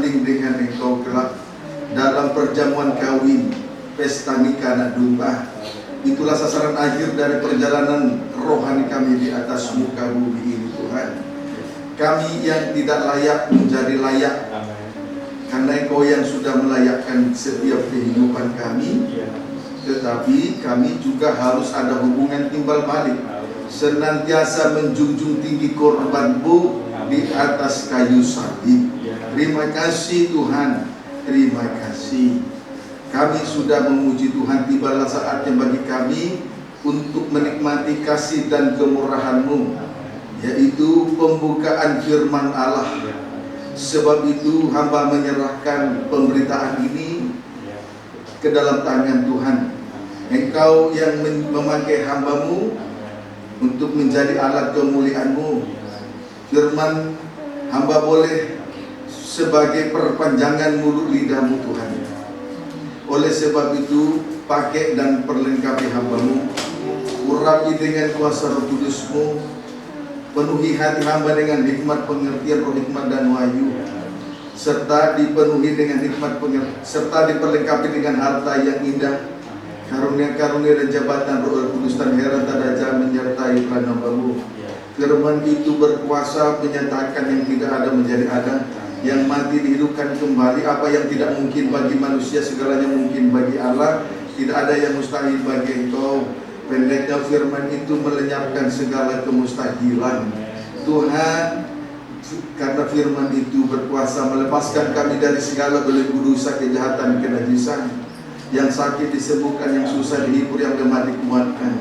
bersanding dengan Engkau kelak dalam perjamuan kawin, pesta nikah anak domba. Itulah sasaran akhir dari perjalanan rohani kami di atas muka bumi ini, Tuhan. Kami yang tidak layak menjadi layak, karena Engkau yang sudah melayakkan setiap kehidupan kami. Tetapi kami juga harus ada hubungan timbal balik, senantiasa menjunjung tinggi korban-Mu di atas kayu salib. Terima kasih Tuhan, terima kasih. Kami sudah memuji Tuhan, tibalah saatnya bagi kami untuk menikmati kasih dan kemurahan-Mu, yaitu pembukaan firman Allah. Sebab itu hamba menyerahkan pemberitaan ini ke dalam tangan Tuhan. Engkau yang memakai hamba-Mu untuk menjadi alat kemuliaan-Mu. Firman hamba boleh sebagai perpanjangan mulut lidah-Mu, Tuhan. Oleh sebab itu, pakai dan perlengkapi hamba-Mu, urapi dengan kuasa Roh Kudus-Mu, penuhi hati hamba dengan hikmat pengertian, roh hikmat dan wahyu, serta dipenuhi dengan hikmat pengertian, serta diperlengkapi dengan harta yang indah, karunia-karunia dan jabatan Roh Kudus dan heran tadaja menyertai peran hamba-Mu. Firman itu berkuasa menyatakan yang tidak ada menjadi ada, yang mati dihidupkan kembali. Apa yang tidak mungkin bagi manusia, segalanya mungkin bagi Allah. Tidak ada yang mustahil bagi Engkau. Pendeknya firman itu melenyapkan segala kemustahilan. Tuhan, karena firman itu berkuasa melepaskan kami dari segala belenggu dosa, kejahatan, kenajisan. Yang sakit disembuhkan, yang susah dihibur, yang lemah dikuatkan,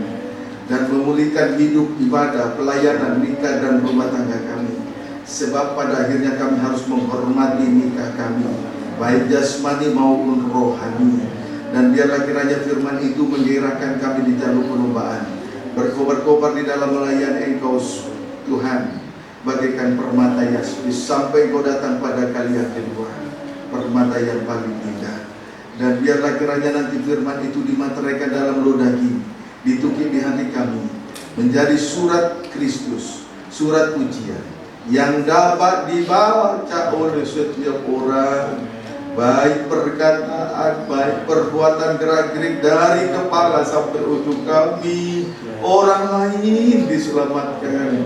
dan memulihkan hidup, ibadah, pelayanan, nikah dan rumah tangga kami. Sebab pada akhirnya kami harus menghormati nikah kami, baik jasmani maupun rohani. Dan biarlah kiranya firman itu menggerakkan kami di jalur perlombaan, berkobar-kobar di dalam melayani Engkau Tuhan, bagaikan permata yasmin, sampai Engkau datang pada kali yang kedua, permata yang paling indah. Dan biarlah kiranya nanti firman itu dimateraikan dalam roh daging, ditukik di hati kami, menjadi surat Kristus, surat pujian yang dapat dibaca oleh setiap orang, baik perkataan, baik perbuatan, gerak-gerik dari kepala sampai ujung kami. Orang lain diselamatkan,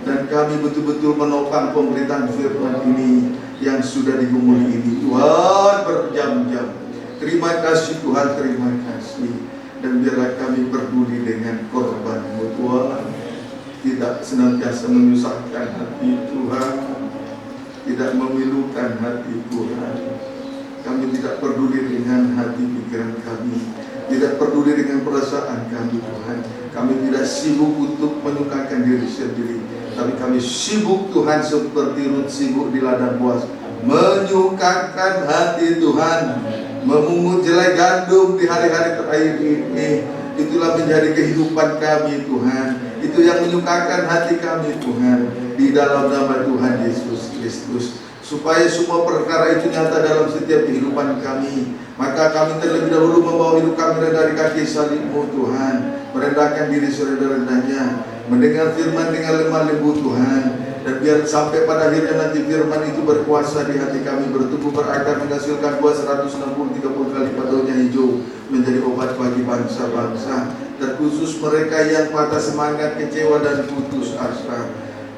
dan kami betul-betul menopang pemberitaan firman ini yang sudah digumuli ini, Tuhan, berjam-jam. Terima kasih Tuhan, terima kasih. Dan biarlah kami peduli dengan korban-Mu, Tuhan. Tidak senantiasa menyusahkan hati Tuhan, tidak memilukan hati Tuhan. Kami tidak peduli dengan hati pikiran kami, tidak peduli dengan perasaan kami, Tuhan. Kami tidak sibuk untuk menyukakan diri sendiri, tapi kami sibuk, Tuhan, seperti Rut sibuk di ladang Boaz, menyukakan hati Tuhan, memungut jelai gandum di hari-hari terakhir ini. Itulah menjadi kehidupan kami, Tuhan. Itu yang menyukakan hati kami, Tuhan, di dalam nama Tuhan Yesus Kristus. Supaya semua perkara itu nyata dalam setiap kehidupan kami, maka kami terlebih dahulu membawa hidup kami dari kaki salib-Mu, Tuhan, merendahkan diri serendahnya, mendengar firman dengan lemah lembut, Tuhan. Dan biar sampai pada akhirnya nanti firman itu berkuasa di hati kami, bertumbuh berakar, menghasilkan buah 160-30 kali lipat daunnya hijau, menjadi obat bagi bangsa-bangsa, terkhusus mereka yang patah semangat, kecewa dan putus asa,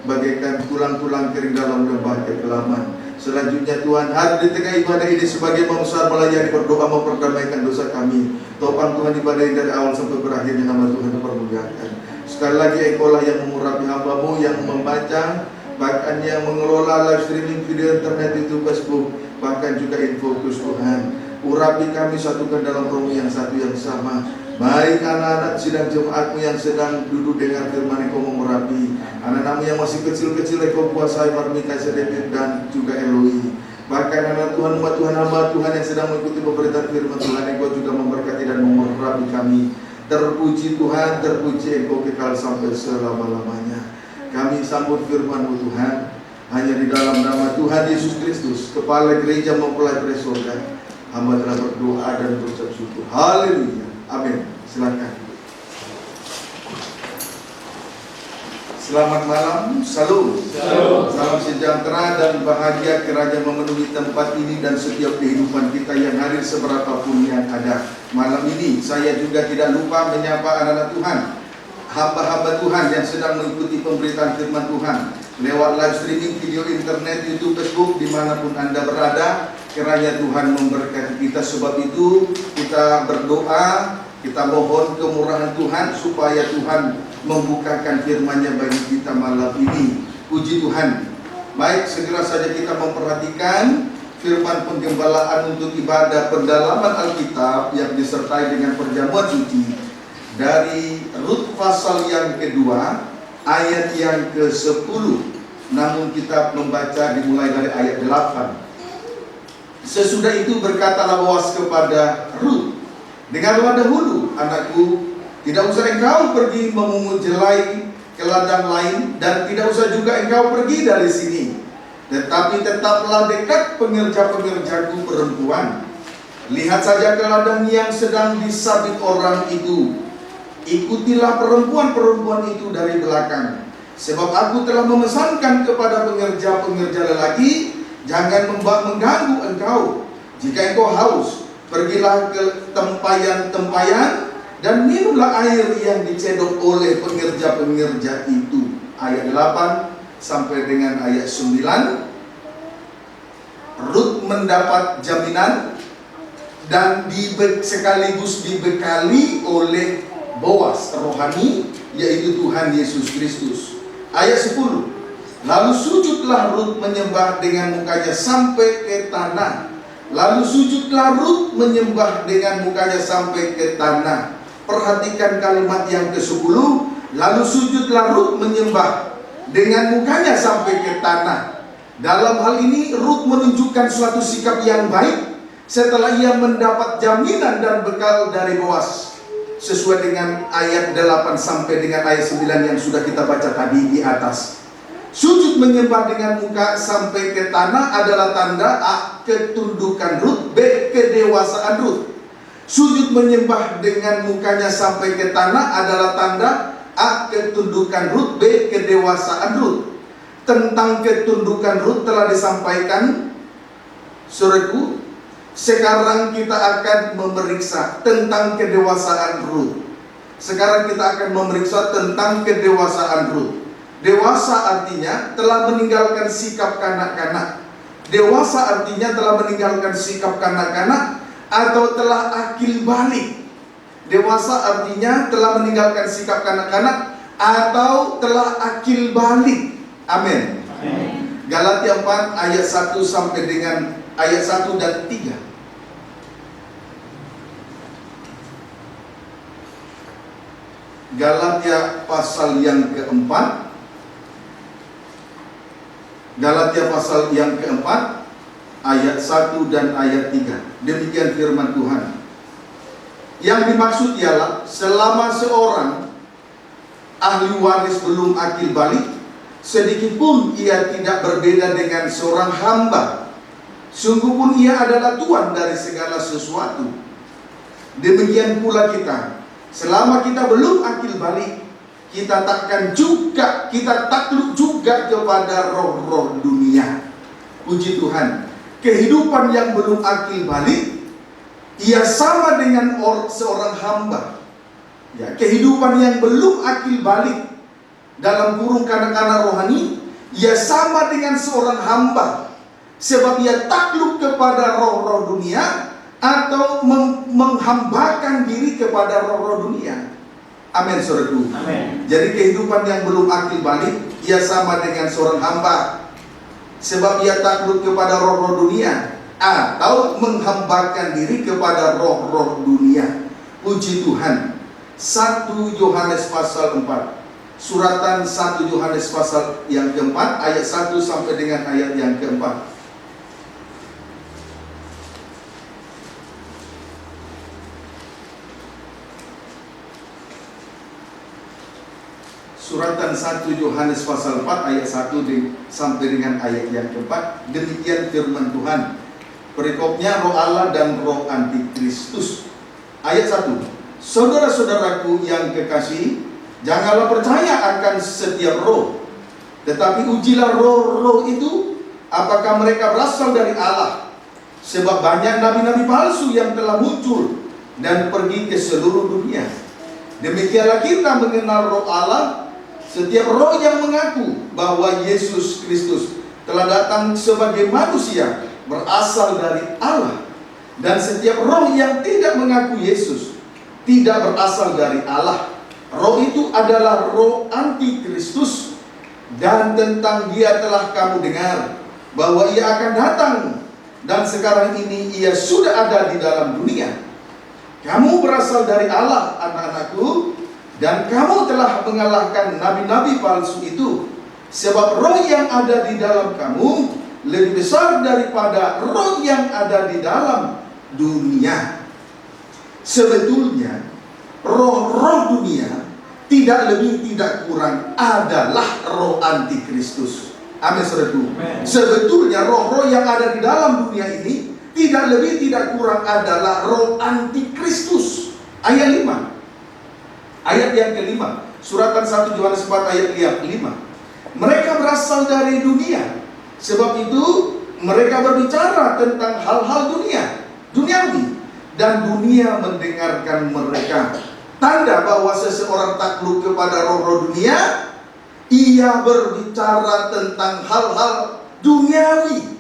bagaikan tulang-tulang kering dalam lembah kekelaman. Selanjutnya Tuhan, hadir di tengah ibadah ini sebagai bangsa melayani, berdoa memperdamaikan dosa kami. Topang Tuhan ibadah ini dari awal sampai berakhirnya, nama Tuhan dipermuliakan. Sekali lagi Engkau lah yang mengurapi hamba-Mu, yang membaca, bahkan yang mengelola live streaming video internet itu, Facebook, bahkan juga Infocus, Tuhan. Urapi kami, satukan dalam roh yang satu yang sama. Baik anak-anak sidang jemaat-Mu yang sedang duduk dengan firman, Engkau mengurapi. Anak-anak-Mu yang masih kecil-kecil, Engkau kuasai, Marmika, Sedepit, dan juga Eloi. Bahkan anak Tuhan, umat Tuhan, hamba Tuhan yang sedang mengikuti pemberitaan firman Tuhan, Engkau juga memberkati dan mengurapi kami. Terpuji Tuhan, terpuji Engkau kekal sampai selama-lamanya. Kami sambut firman-Mu, Tuhan, hanya di dalam nama Tuhan Yesus Kristus, Kepala Gereja Mempelai Surga. Hamba telah berdoa dan berucap syukur. Haleluya. Amin. Silakan. Selamat malam, salam. Salam sejahtera dan bahagia kiranya memenuhi tempat ini dan setiap kehidupan kita yang hadir seberapapun yang ada. Malam ini saya juga tidak lupa menyapa anak-anak Tuhan, hamba-hamba Tuhan yang sedang mengikuti pemberitaan firman Tuhan lewat live streaming video internet, YouTube, Facebook, dimanapun Anda berada. Kiranya Tuhan memberkati kita. Sebab itu kita berdoa, kita mohon kemurahan Tuhan supaya Tuhan membukakan firman-Nya bagi kita malam ini. Puji Tuhan. Baik, segera saja kita memperhatikan firman penggembalaan untuk ibadah pendalaman Alkitab yang disertai dengan perjamuan suci dari Rut pasal yang kedua ayat yang ke-10. Namun kita membaca dimulai dari ayat 8. Sesudah itu berkatalah Boas kepada Rut, dengarlah dahulu, anakku, tidak usah engkau pergi memungut jelai ke ladang lain, dan tidak usah juga engkau pergi dari sini. Tetapi tetaplah dekat pengerja-pengerjaku perempuan. Lihat saja ke ladang yang sedang disabit orang itu. Ikutilah perempuan-perempuan itu dari belakang. Sebab aku telah memesankan kepada pengerja-pengerja lelaki, jangan mengganggu engkau. Jika engkau haus, pergilah ke tempayan-tempayan dan minumlah air yang dicedok oleh pengerja-pengerja itu. Ayat 8 sampai dengan ayat 9. Rut mendapat jaminan dan sekaligus dibekali oleh Boas rohani, yaitu Tuhan Yesus Kristus. Ayat 10. Lalu sujudlah Rut menyembah dengan mukanya sampai ke tanah. Lalu sujudlah Rut menyembah dengan mukanya sampai ke tanah. Perhatikan kalimat yang ke-10. Lalu sujudlah Rut menyembah dengan mukanya sampai ke tanah. Dalam hal ini Rut menunjukkan suatu sikap yang baik setelah ia mendapat jaminan dan bekal dari Boas, sesuai dengan ayat 8 sampai dengan ayat 9 yang sudah kita baca tadi di atas. Sujud menyembah dengan muka sampai ke tanah adalah tanda A. Ketundukan Rut, B. Kedewasaan Rut. Sujud menyembah dengan mukanya sampai ke tanah adalah tanda A. Ketundukan Rut, B. Kedewasaan Rut. Tentang ketundukan Rut telah disampaikan, saudaraku. Sekarang kita akan memeriksa tentang kedewasaan Rut. Sekarang kita akan memeriksa tentang kedewasaan Rut. Dewasa artinya telah meninggalkan sikap kanak-kanak. Dewasa artinya telah meninggalkan sikap kanak-kanak atau telah akil balik. Dewasa artinya telah meninggalkan sikap kanak-kanak atau telah akil balik. Amin. Galatia 4 ayat 1 sampai dengan ayat 1 dan 3. Galatia pasal yang keempat. Galatia pasal yang keempat ayat 1 dan ayat 3. Demikian firman Tuhan. Yang dimaksud ialah selama seorang ahli waris belum akil balik, sedikit pun ia tidak berbeda dengan seorang hamba. Sungguh pun ia adalah tuan dari segala sesuatu. Demikian pula kita, selama kita belum akil balik, kita takluk juga kepada roh-roh dunia. Puji Tuhan. Kehidupan yang belum akil balik, ia sama dengan seorang hamba. Ya, kehidupan yang belum akil balik, dalam kurung kanak-kanak rohani, ia sama dengan seorang hamba. Sebab ia takluk kepada roh-roh dunia atau menghambakan diri kepada roh-roh dunia. Amin, saudaraku. Amin. Jadi kehidupan yang belum akil balik, ia sama dengan seorang hamba. Sebab ia takluk kepada roh-roh dunia atau menghambakan diri kepada roh-roh dunia. Puji Tuhan. 1 Yohanes pasal 4. Suratan 1 Yohanes pasal yang keempat, ayat 1 sampai dengan ayat yang keempat. Suratan 1 Yohanes pasal 4 ayat 1 sampai dengan ayat yang keempat. Demikian firman Tuhan. Perikopnya roh Allah dan roh antikristus. Ayat 1. Saudara-saudaraku yang kekasih, Janganlah percaya akan setiap roh, tetapi ujilah roh-roh itu, apakah mereka berasal dari Allah. Sebab banyak nabi-nabi palsu yang telah muncul dan pergi ke seluruh dunia. Demikianlah kita mengenal roh Allah. Setiap roh yang mengaku bahwa Yesus Kristus telah datang sebagai manusia berasal dari Allah. Dan setiap roh yang tidak mengaku Yesus tidak berasal dari Allah. Roh itu adalah roh antikristus. Dan tentang dia telah kamu dengar bahwa ia akan datang, dan sekarang ini ia sudah ada di dalam dunia. Kamu berasal dari Allah, anak-anakku, dan kamu telah mengalahkan nabi-nabi palsu itu. Sebab roh yang ada di dalam kamu lebih besar daripada roh yang ada di dalam dunia. Sebetulnya roh-roh dunia tidak lebih tidak kurang adalah roh antikristus. Amin, saudaraku. Sebetulnya roh-roh yang ada di dalam dunia ini tidak lebih tidak kurang adalah roh antikristus. Ayat 5. Ayat yang kelima, suratan 1 Yohanes 4 ayat 5. Mereka berasal dari dunia, sebab itu mereka berbicara tentang hal-hal duniawi, dan dunia mendengarkan mereka. Tanda bahwa seseorang takluk kepada roh-roh dunia, ia berbicara tentang hal-hal duniawi.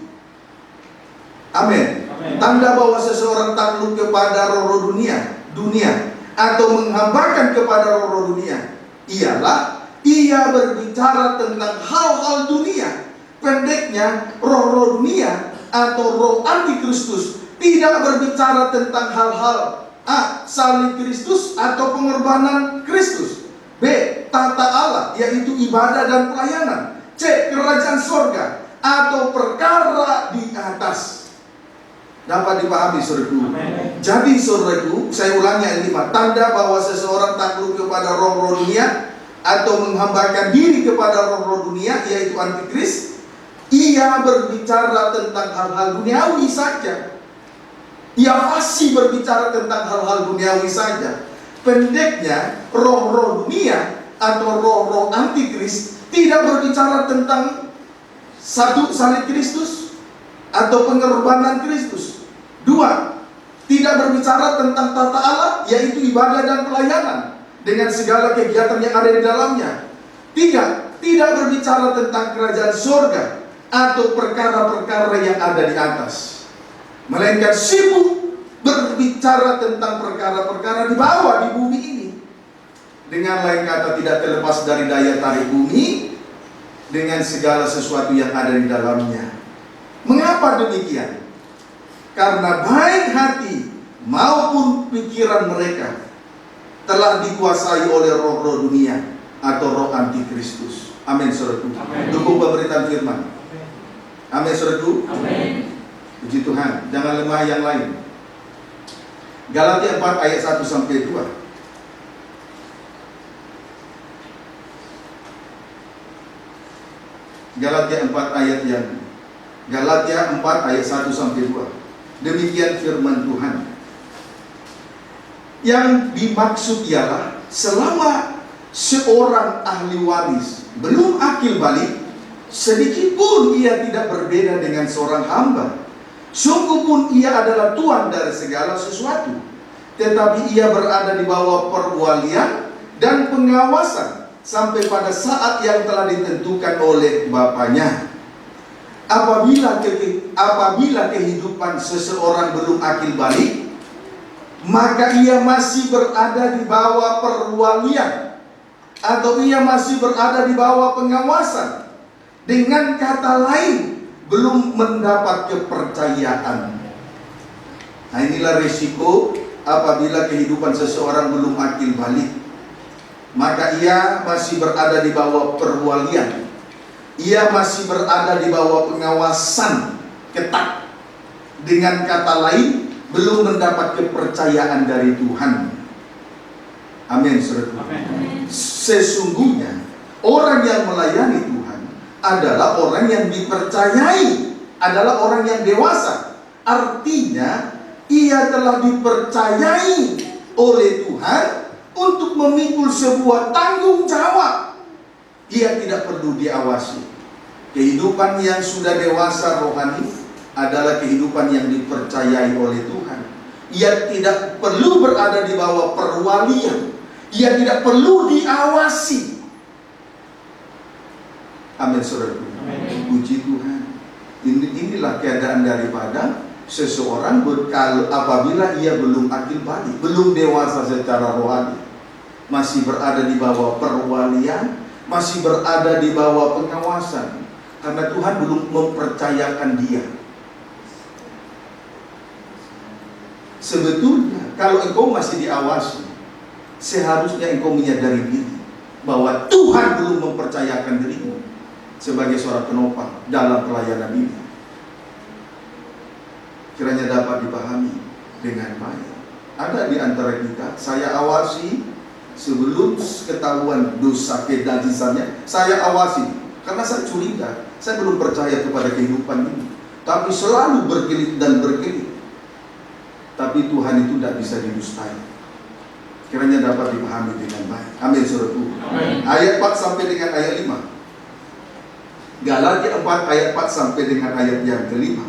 Amin. Tanda bahwa seseorang takluk kepada roh-roh dunia atau menghambakan kepada roh-roh dunia ialah ia berbicara tentang hal-hal dunia. Pendeknya, roh-roh dunia atau roh antikristus tidak berbicara tentang hal-hal A. Salib Kristus atau pengorbanan Kristus. B. Tata Allah, yaitu ibadah dan pelayanan. C. Kerajaan sorga atau perkara di atas. Dapat dipahami, saudaraku. Jadi, saudaraku, saya ulangi ayat 5. Tanda bahwa seseorang takluk kepada roh-roh dunia atau menghambakan diri kepada roh-roh dunia, yaitu antikris, ia berbicara tentang hal-hal duniawi saja. Ia masih berbicara tentang hal-hal duniawi saja. Pendeknya, roh-roh dunia atau roh-roh antikris tidak berbicara tentang satu, salib Kristus atau pengorbanan Kristus. 2, tidak berbicara tentang tata Allah, yaitu ibadah dan pelayanan dengan segala kegiatan yang ada di dalamnya. 3, tidak berbicara tentang kerajaan surga atau perkara-perkara yang ada di atas, melainkan sibuk berbicara tentang perkara-perkara di bawah, di bumi ini. Dengan lain kata, tidak terlepas dari daya tarik bumi dengan segala sesuatu yang ada di dalamnya. Mengapa demikian? Karena baik hati maupun pikiran mereka telah dikuasai oleh roh-roh dunia atau roh antikristus. Amin, saudaraku. Dukung pemberitaan firman. Amin, saudaraku. Amin. Puji Tuhan. Jangan lemah yang lain. Galatia 4 ayat 1 sampai 2. Galatia 4 ayat 1 sampai 2. Demikian firman Tuhan. Yang dimaksud ialah selama seorang ahli waris belum akil balik, sedikit pun ia tidak berbeda dengan seorang hamba. Sungguh pun ia adalah tuan dari segala sesuatu, tetapi ia berada di bawah perwalian dan pengawasan sampai pada saat yang telah ditentukan oleh Bapaknya. Apabila kehidupan seseorang belum akil balik, maka ia masih berada di bawah perwalian atau ia masih berada di bawah pengawasan. Dengan kata lain, belum mendapat kepercayaan. Nah, inilah risiko apabila kehidupan seseorang belum akil balik. Maka ia masih berada di bawah perwalian, ia masih berada di bawah pengawasan ketat. Dengan kata lain, belum mendapat kepercayaan dari Tuhan. Amin, saudara. Sesungguhnya orang yang melayani Tuhan adalah orang yang dipercayai, adalah orang yang dewasa. Artinya ia telah dipercayai oleh Tuhan untuk memikul sebuah tanggung jawab. Ia tidak perlu diawasi. Kehidupan yang sudah dewasa rohani adalah kehidupan yang dipercayai oleh Tuhan. Ia tidak perlu berada di bawah perwalian. Ia tidak perlu diawasi. Amin, saudaraku. Puji Tuhan. Inilah keadaan daripada seseorang apabila ia belum akil balik, belum dewasa secara rohani, masih berada di bawah perwalian, masih berada di bawah pengawasan, karena Tuhan belum mempercayakan dia. Sebetulnya kalau engkau masih diawasi, seharusnya engkau menyadari diri bahwa Tuhan belum mempercayakan dirimu sebagai seorang penopang dalam pelayanan ini. Kiranya dapat dipahami dengan baik. Ada di antara kita, saya awasi sebelum ketahuan dosa kedajisannya, saya awasi karena saya curiga, saya belum percaya kepada kehidupan ini, tapi selalu berkelit dan berkelit. Tapi Tuhan itu tidak bisa didustai. Kiranya dapat dipahami dengan baik. Amin, saudaraku. Ayat 4 sampai dengan ayat 5. Galatia 4 ayat 4 sampai dengan ayat yang kelima.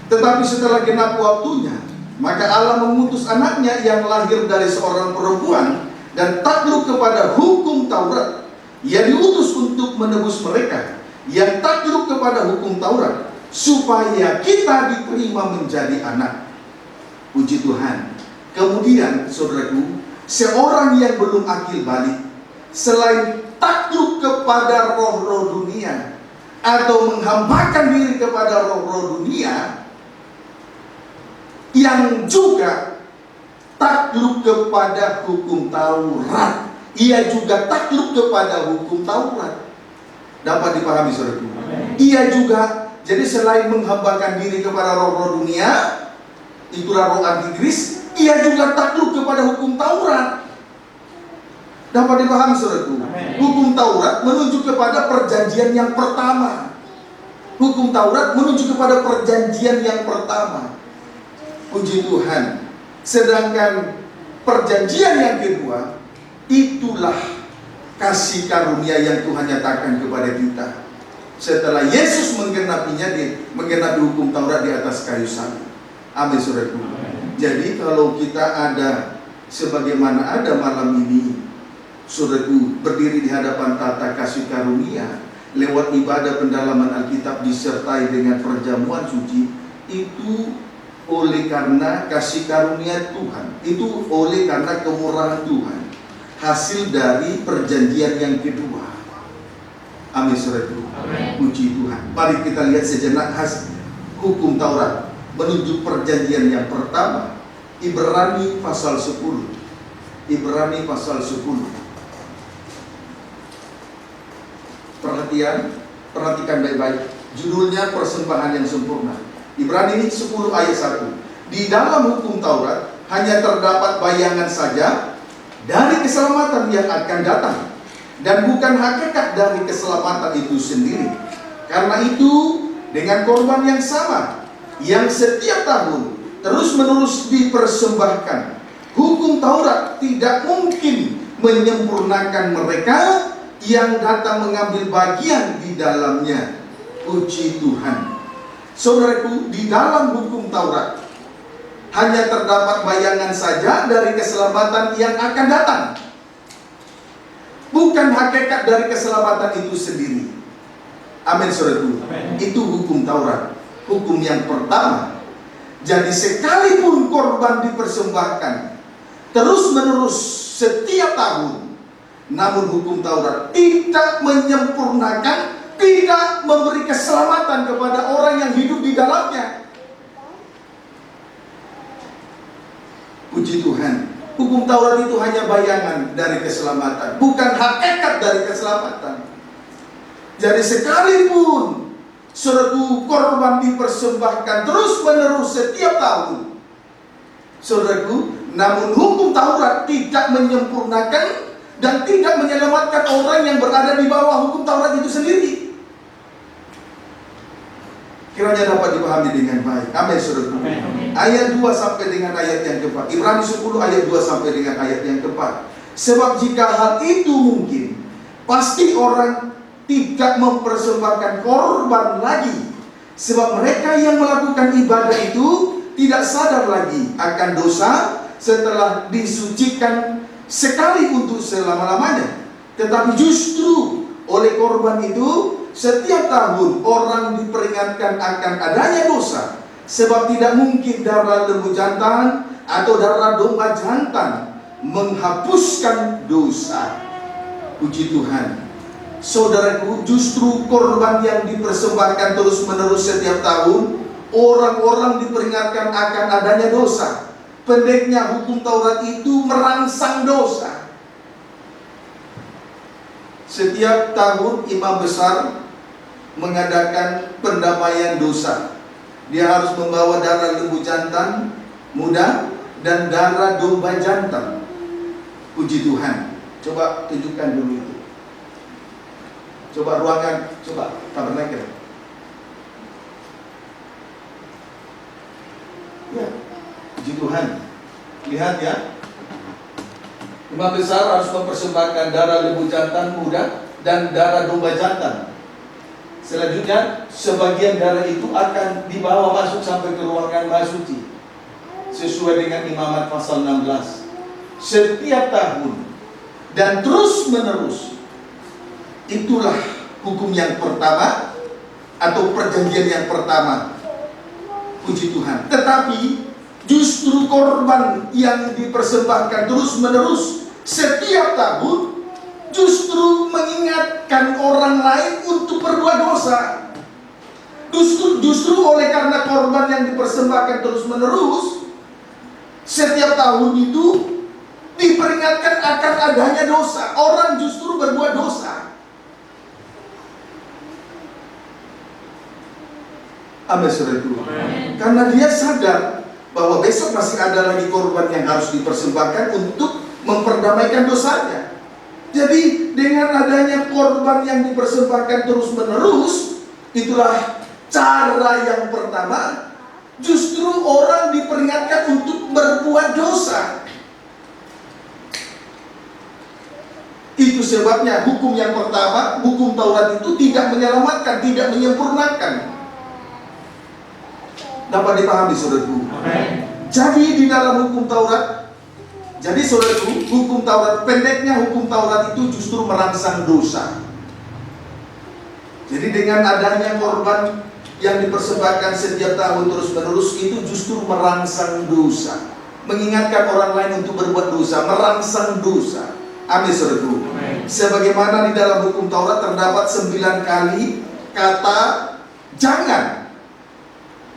Tetapi setelah genap waktunya, maka Allah mengutus anaknya yang lahir dari seorang perempuan dan takluk kepada hukum Taurat. Ia diutus untuk menebus mereka yang takluk kepada hukum Taurat, supaya kita diterima menjadi anak. Puji Tuhan. Kemudian, saudaraku, seorang yang belum akil balik, selain takluk kepada roh-roh dunia atau menghambakan diri kepada roh-roh dunia, yang juga takluk kepada hukum Taurat, ia juga takluk kepada hukum Taurat. Dapat dipahami, saudaraku? Ia juga, jadi selain menghambakan diri kepada roh-roh dunia, itulah roh antikris, ia juga takluk kepada hukum Taurat. Dapat dipahami, saudaraku? Hukum Taurat menunjuk kepada perjanjian yang pertama. Hukum Taurat menunjuk kepada perjanjian yang pertama. Puji Tuhan. Sedangkan perjanjian yang kedua, itulah kasih karunia yang Tuhan nyatakan kepada kita setelah Yesus menggenapinya, menggenapi hukum Taurat di atas kayu salib. Amin, saudaraku. Jadi kalau kita ada sebagaimana ada malam ini, saudaraku, berdiri di hadapan tata kasih karunia lewat ibadah pendalaman Alkitab disertai dengan perjamuan suci, itu oleh karena kasih karunia Tuhan, itu oleh karena kemurahan Tuhan, hasil dari perjanjian yang kedua. Amin, saudaraku. Puji Tuhan. Mari kita lihat sejenak hukum Taurat menuju perjanjian yang pertama. Ibrani pasal 10. Ibrani pasal 10. Perhatikan baik-baik. Judulnya persembahan yang sempurna. Ibrani 10 ayat 1. Di dalam hukum Taurat hanya terdapat bayangan saja dari keselamatan yang akan datang, dan bukan hakikat dari keselamatan itu sendiri. Karena itu, dengan korban yang sama, yang setiap tahun terus-menerus dipersembahkan, hukum Taurat tidak mungkin menyempurnakan mereka yang datang mengambil bagian di dalamnya. Puji Tuhan. Saudaraku, di dalam hukum Taurat hanya terdapat bayangan saja dari keselamatan yang akan datang, bukan hakikat dari keselamatan itu sendiri. Amin, saudaraku. Itu hukum Taurat, hukum yang pertama. Jadi sekalipun korban dipersembahkan terus-menerus setiap tahun, namun hukum Taurat tidak menyempurnakan, tidak memberi keselamatan kepada orang yang hidup di dalamnya. Puji Tuhan. Hukum Taurat itu hanya bayangan dari keselamatan, bukan hakikat dari keselamatan. Jadi sekalipun saudaraku korban dipersembahkan terus-menerus setiap tahun, saudaraku, namun hukum Taurat tidak menyempurnakan dan tidak menyelamatkan orang yang berada di bawah hukum Taurat itu sendiri. Kiranya dapat dipahami dengan baik. Amin, saudaraku. Ayat 2 sampai dengan ayat yang keempat. Ibrani 10 ayat 2 sampai dengan ayat yang keempat. Sebab jika hal itu mungkin, pasti orang tidak mempersembahkan korban lagi. Sebab mereka yang melakukan ibadah itu tidak sadar lagi akan dosa setelah disucikan sekali untuk selama-lamanya. Tetapi justru oleh korban itu setiap tahun orang diperingatkan akan adanya dosa. Sebab tidak mungkin darah lembu jantan atau darah domba jantan menghapuskan dosa. Puji Tuhan. Saudaraku, justru korban yang dipersembahkan terus-menerus setiap tahun, orang-orang diperingatkan akan adanya dosa. Pendeknya, hukum Taurat itu merangsang dosa. Setiap tahun imam besar mengadakan pendamaian dosa. Dia harus membawa darah lembu jantan muda dan darah domba jantan. Puji Tuhan. Coba tunjukkan dulu itu. Coba ruangan, coba tabernakel. Ya, puji Tuhan. Lihat ya. Imam besar harus mempersembahkan darah lembu jantan muda dan darah domba jantan. Selanjutnya, sebagian darah itu akan dibawa masuk sampai ke ruangan Maha Suci sesuai dengan Imamat pasal 16. Setiap tahun dan terus menerus. Itulah hukum yang pertama atau perjanjian yang pertama. Puji Tuhan. Tetapi justru korban yang dipersembahkan terus menerus setiap tahun justru mengingatkan orang lain untuk berbuat dosa. Justru oleh karena korban yang dipersembahkan terus menerus setiap tahun itu diperingatkan akan adanya dosa. Orang justru berbuat dosa. Amin, saudaraku. Karena dia sadar bahwa besok masih ada lagi korban yang harus dipersembahkan untuk memperdamaikan dosanya. Jadi dengan adanya korban yang dipersembahkan terus menerus, itulah cara yang pertama. Justru orang diperingatkan untuk berbuat dosa. Itu sebabnya hukum yang pertama, hukum Taurat itu tidak menyelamatkan, tidak menyempurnakan. Dapat dipahami, saudaraku. Jadi di dalam hukum Taurat, jadi saudaraku, hukum Taurat, pendeknya hukum Taurat itu justru merangsang dosa. Jadi dengan adanya korban yang dipersembahkan setiap tahun terus-menerus itu justru merangsang dosa, mengingatkan orang lain untuk berbuat dosa, merangsang dosa. Amin, saudaraku. Sebagaimana di dalam hukum Taurat terdapat 9 kali kata jangan,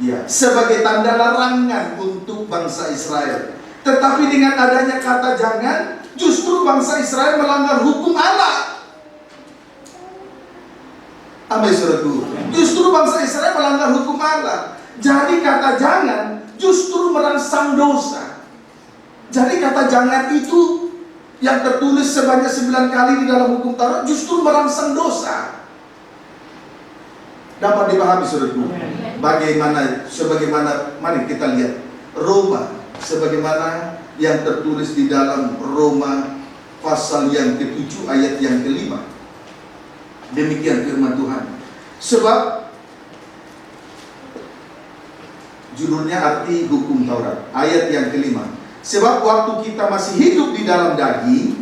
ya, sebagai tanda larangan untuk bangsa Israel. Tetapi dengan adanya kata jangan, justru bangsa Israel melanggar hukum Allah. Amin, saudaraku. Justru bangsa Israel melanggar hukum Allah. Jadi kata jangan justru merangsang dosa. Jadi kata jangan itu yang tertulis sebanyak 9 kali di dalam hukum Taurat justru merangsang dosa. Dapat dipahami, saudaraku? Sebagaimana mari kita lihat Roma, sebagaimana yang tertulis di dalam Roma pasal yang ke-7 ayat yang ke-5. Demikian firman Tuhan. Sebab judulnya arti hukum Taurat, ayat yang ke-5. Sebab waktu kita masih hidup di dalam daging,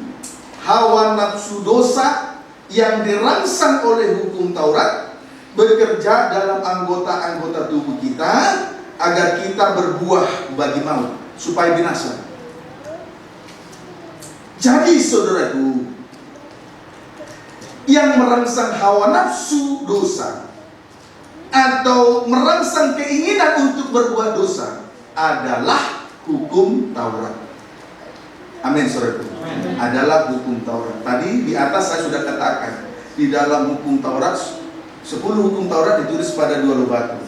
hawa nafsu dosa yang dirangsang oleh hukum Taurat bekerja dalam anggota-anggota tubuh kita agar kita berbuah bagi maut, supaya binasa. Jadi saudaraku, yang merangsang hawa nafsu dosa atau merangsang keinginan untuk berbuat dosa adalah hukum Taurat. Amin, saudaraku. Adalah hukum Taurat. Tadi di atas saya sudah katakan, di dalam hukum Taurat 10 hukum Taurat ditulis pada 2 loh batu.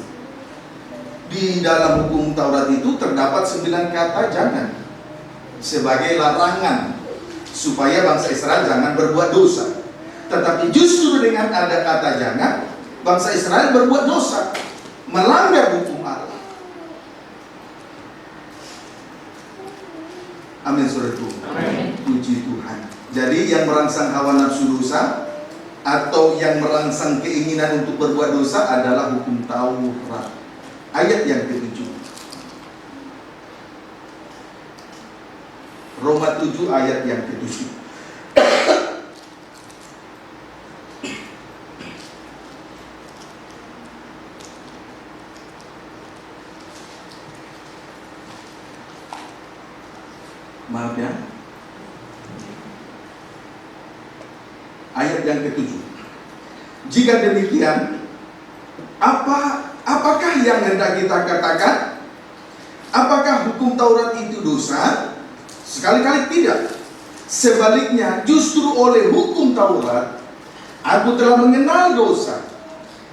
Di dalam hukum Taurat itu terdapat 9 kata jangan sebagai larangan supaya bangsa Israel jangan berbuat dosa. Tetapi justru dengan ada kata jangan, bangsa Israel berbuat dosa, melanggar hukum Allah. Amin saudaraku. Amin. Puji Tuhan. Jadi yang merangsang hawa nafsu dosa atau yang merangsang keinginan untuk berbuat dosa adalah hukum Taurat. Ayat yang ke-7. Roma 7 ayat yang ke-7. Maaf ya. Ayat yang ke-7. Jika demikian, apakah yang hendak kita katakan? Apakah hukum Taurat itu dosa? Sekali-kali tidak. Sebaliknya, justru oleh hukum Taurat, aku telah mengenal dosa.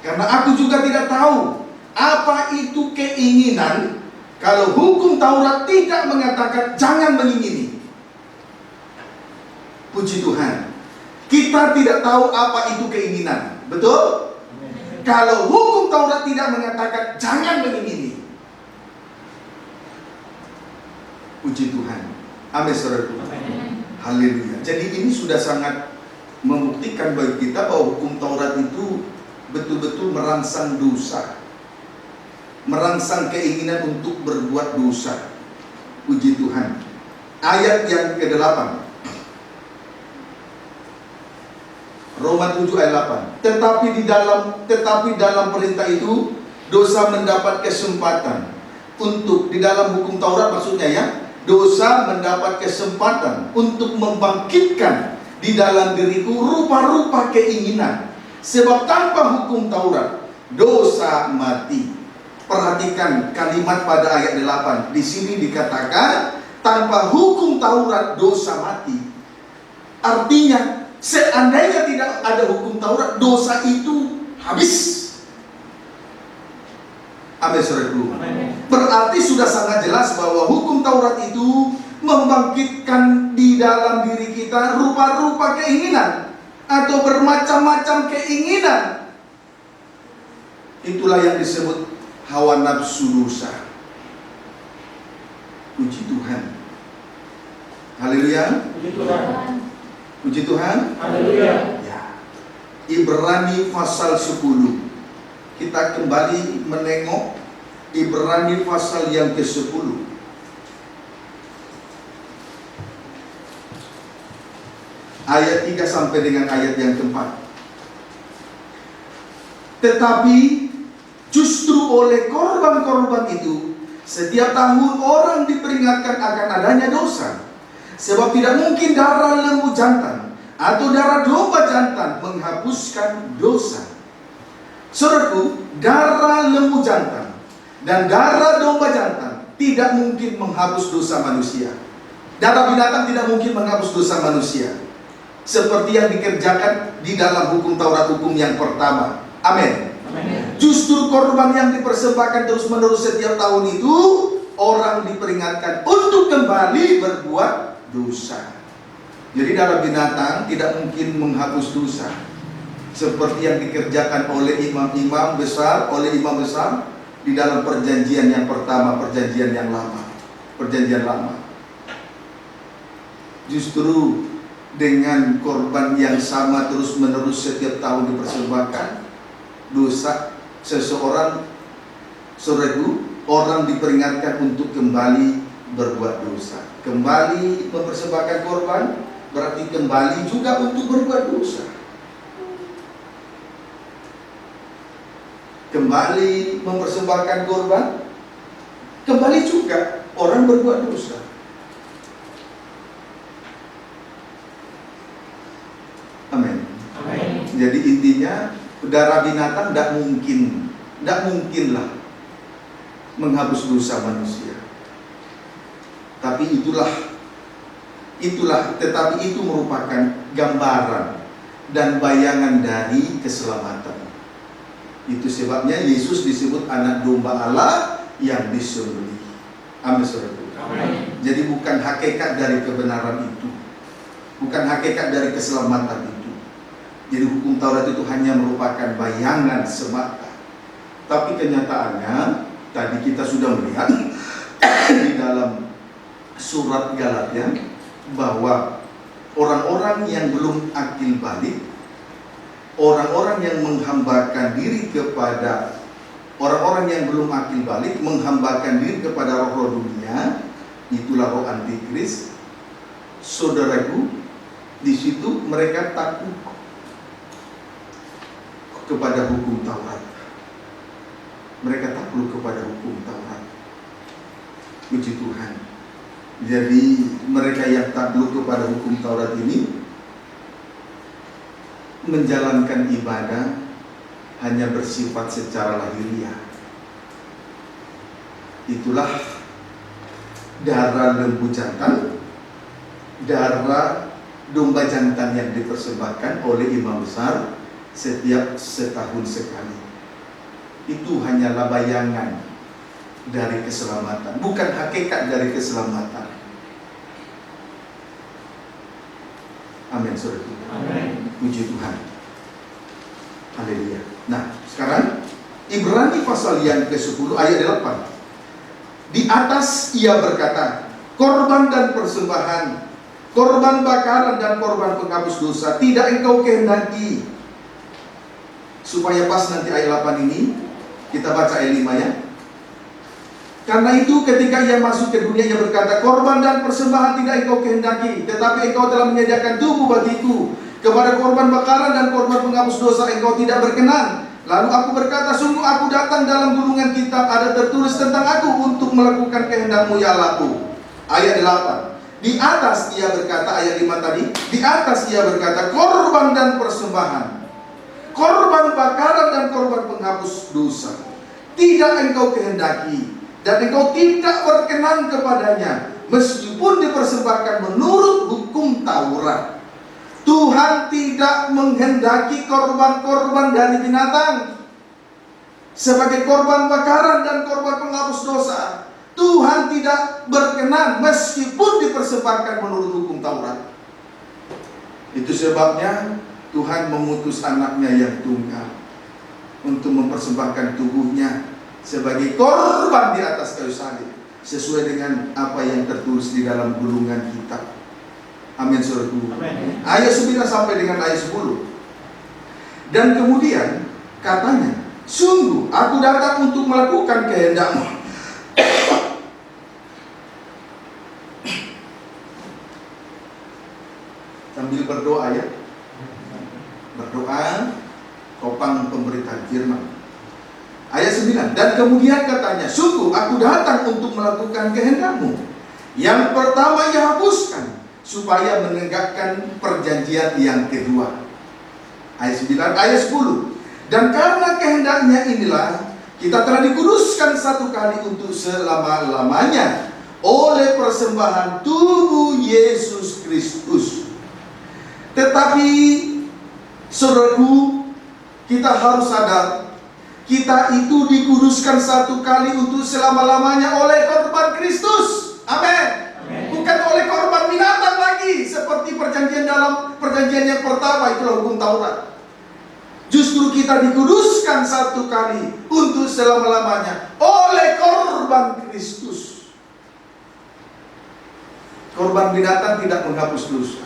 Karena aku juga tidak tahu apa itu keinginan, kalau hukum Taurat tidak mengatakan jangan mengingini. Puji Tuhan. Kita tidak tahu apa itu keinginan. Betul? Kalau hukum Taurat tidak mengatakan jangan mengingini. Puji Tuhan. Amin saudaraku. Haleluya. Jadi ini sudah sangat membuktikan bagi kita bahwa hukum Taurat itu betul-betul merangsang dosa, merangsang keinginan untuk berbuat dosa. Puji Tuhan. Ayat yang ke-8, Roma 7 ayat 8. Tetapi dalam perintah itu dosa mendapat kesempatan untuk, di dalam hukum Taurat maksudnya ya, dosa mendapat kesempatan untuk membangkitkan di dalam diriku rupa-rupa keinginan. Sebab tanpa hukum Taurat dosa mati. Perhatikan kalimat pada ayat 8. Di sini dikatakan tanpa hukum Taurat dosa mati. Artinya seandainya tidak ada hukum Taurat, dosa itu habis. Amin saudaraku. Berarti sudah sangat jelas bahwa hukum Taurat itu membangkitkan di dalam diri kita rupa-rupa keinginan atau bermacam-macam keinginan. Itulah yang disebut hawa nafsu dosa. Puji Tuhan. Haleluya. Puji Tuhan. Puji Tuhan. Haleluya. Ya. Ibrani pasal 10. Kita kembali menengok Ibrani pasal yang ke-10. Ayat 3 sampai dengan ayat yang ke-4. Tetapi justru oleh korban-korban itu setiap tahun orang diperingatkan akan adanya dosa. Sebab tidak mungkin darah lembu jantan atau darah domba jantan menghapuskan dosa. Saudaraku, darah lembu jantan dan darah domba jantan tidak mungkin menghapus dosa manusia. Darah binatang tidak mungkin menghapus dosa manusia, seperti yang dikerjakan di dalam hukum Taurat, hukum yang pertama. Amin. Justru korban yang dipersembahkan terus-menerus setiap tahun itu, orang diperingatkan untuk kembali berbuat dosa. Jadi darah binatang tidak mungkin menghapus dosa, seperti yang dikerjakan oleh imam besar di dalam perjanjian yang pertama, perjanjian yang lama, perjanjian lama. Justru dengan korban yang sama terus-menerus setiap tahun dipersembahkan, dosa seseorang, saudaraku, orang diperingatkan untuk kembali berbuat dosa. Kembali mempersembahkan korban berarti kembali juga untuk berbuat dosa. Kembali mempersembahkan korban, kembali juga orang berbuat dosa. Amin. Jadi intinya darah binatang tidak mungkinlah menghapus dosa manusia. Tapi tetapi itu merupakan gambaran dan bayangan dari keselamatan. Itu sebabnya Yesus disebut anak domba Allah yang disembelih. Amin saudaraku. Jadi bukan hakikat dari kebenaran itu, bukan hakikat dari keselamatan itu. Jadi hukum Taurat itu hanya merupakan bayangan semata. Tapi kenyataannya tadi kita sudah melihat di dalam surat Galatia bahwa orang-orang yang belum akil balik, orang-orang yang menghambakan diri kepada orang-orang yang belum akil balik, menghambakan diri kepada roh dunia, itulah roh antikris. Saudaraku, di situ mereka takut kepada hukum Taurat. Mereka takluk kepada hukum Taurat. Puji Tuhan. Jadi mereka yang takluk kepada hukum Taurat ini menjalankan ibadah hanya bersifat secara lahiriah. Itulah darah lembu jantan, darah domba jantan yang dipersembahkan oleh imam besar setiap setahun sekali. Itu hanyalah bayangan dari keselamatan, bukan hakikat dari keselamatan. Amin, saudara. Amin. Puji Tuhan. Haleluya. Nah, sekarang Ibrani pasal yang ke-10 ayat 8. Di atas ia berkata, korban dan persembahan, korban bakaran dan korban penghapus dosa tidak engkau kehendaki. Supaya pas nanti ayat 8 ini, kita baca ayat 5 ya. Karena itu ketika ia masuk ke dunia, ia berkata, korban dan persembahan tidak engkau kehendaki, tetapi engkau telah menyediakan tubuh bagiku. Kepada korban bakaran dan korban penghapus dosa engkau tidak berkenan. Lalu aku berkata, sungguh aku datang, dalam gulungan kitab ada tertulis tentang aku untuk melakukan kehendakmu ya Allahku. Ayat 8. Di atas ia berkata, ayat 5 tadi, di atas ia berkata, korban dan persembahan, korban bakaran dan korban penghapus dosa tidak engkau kehendaki, dan engkau tidak berkenan kepadanya, meskipun dipersembahkan menurut hukum Taurat. Tuhan tidak menghendaki korban-korban dari binatang sebagai korban bakaran dan korban penghapus dosa. Tuhan tidak berkenan meskipun dipersembahkan menurut hukum Taurat. Itu sebabnya Tuhan mengutus anaknya yang tunggal untuk mempersembahkan tubuhnya sebagai korban di atas kayu salib, sesuai dengan apa yang tertulis di dalam gulungan kitab. Amin, saudaraku. Ayat 9 sampai dengan ayat 10. Dan kemudian katanya, sungguh aku datang untuk melakukan kehendakmu. Sambil berdoa ya. Berdoa, topang pemberitaan firman. Ayat 9. Dan kemudian katanya, sungguh aku datang untuk melakukan kehendakmu. Yang pertama ia hapuskan, supaya menegakkan perjanjian yang kedua. Ayat 9, ayat 10. Dan karena kehendaknya inilah kita telah dikuduskan satu kali untuk selama-lamanya oleh persembahan tubuh Yesus Kristus. Tetapi saudaraku, kita harus sadar, kita itu dikuduskan satu kali untuk selama-lamanya oleh korban Kristus. Amin. Bukan oleh korban binatang lagi, seperti perjanjian dalam perjanjian yang pertama, itulah hukum Taurat. Justru kita dikuduskan satu kali untuk selama-lamanya oleh korban Kristus. Korban binatang tidak menghapus dosa.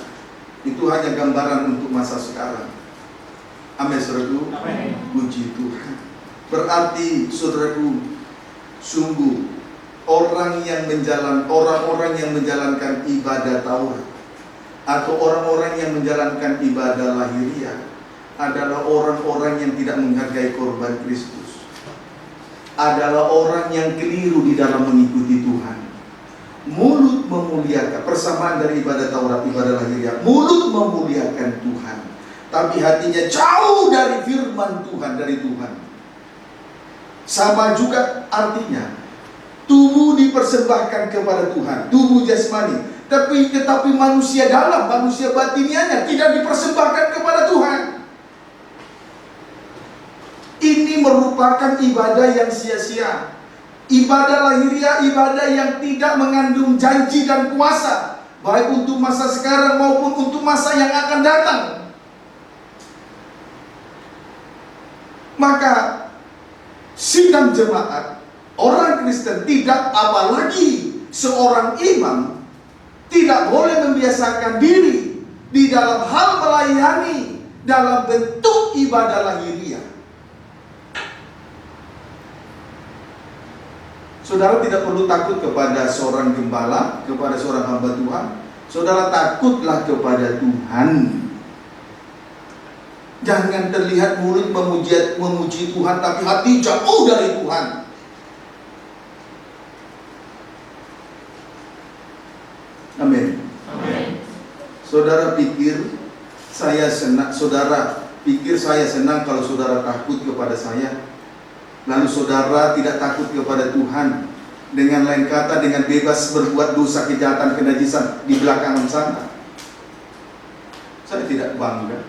Itu hanya gambaran untuk masa sekarang. Amin, saudaraku. Puji Tuhan. Berarti saudaraku, sungguh orang-orang yang menjalankan ibadah Taurat atau orang-orang yang menjalankan ibadah lahiriah adalah orang-orang yang tidak menghargai korban Kristus. Adalah orang yang keliru di dalam mengikuti Tuhan. Mulut memuliakan, persamaan dari ibadah Taurat, ibadah lahiriah. Mulut memuliakan Tuhan, tapi hatinya jauh dari firman Tuhan, dari Tuhan. Sama juga artinya, tubuh dipersembahkan kepada Tuhan, tubuh jasmani, tetapi manusia dalam, manusia batinianya tidak dipersembahkan kepada Tuhan. Ini merupakan ibadah yang sia-sia. Ibadah lahiriah, ibadah yang tidak mengandung janji dan kuasa, baik untuk masa sekarang maupun untuk masa yang akan datang. Maka sidang jemaat, orang Kristen tidak, apalagi seorang imam, tidak boleh membiasakan diri di dalam hal melayani dalam bentuk ibadah lahiriah. Saudara tidak perlu takut kepada seorang gembala, kepada seorang hamba Tuhan. Saudara takutlah kepada Tuhan. Jangan terlihat mulut memuji Tuhan, tapi hati jauh dari Tuhan. Amin. Saudara pikir saya senang kalau saudara takut kepada saya, lalu saudara tidak takut kepada Tuhan. Dengan lain kata, dengan bebas berbuat dosa, kejahatan, kenajisan di belakangan sana. Saya tidak bangga.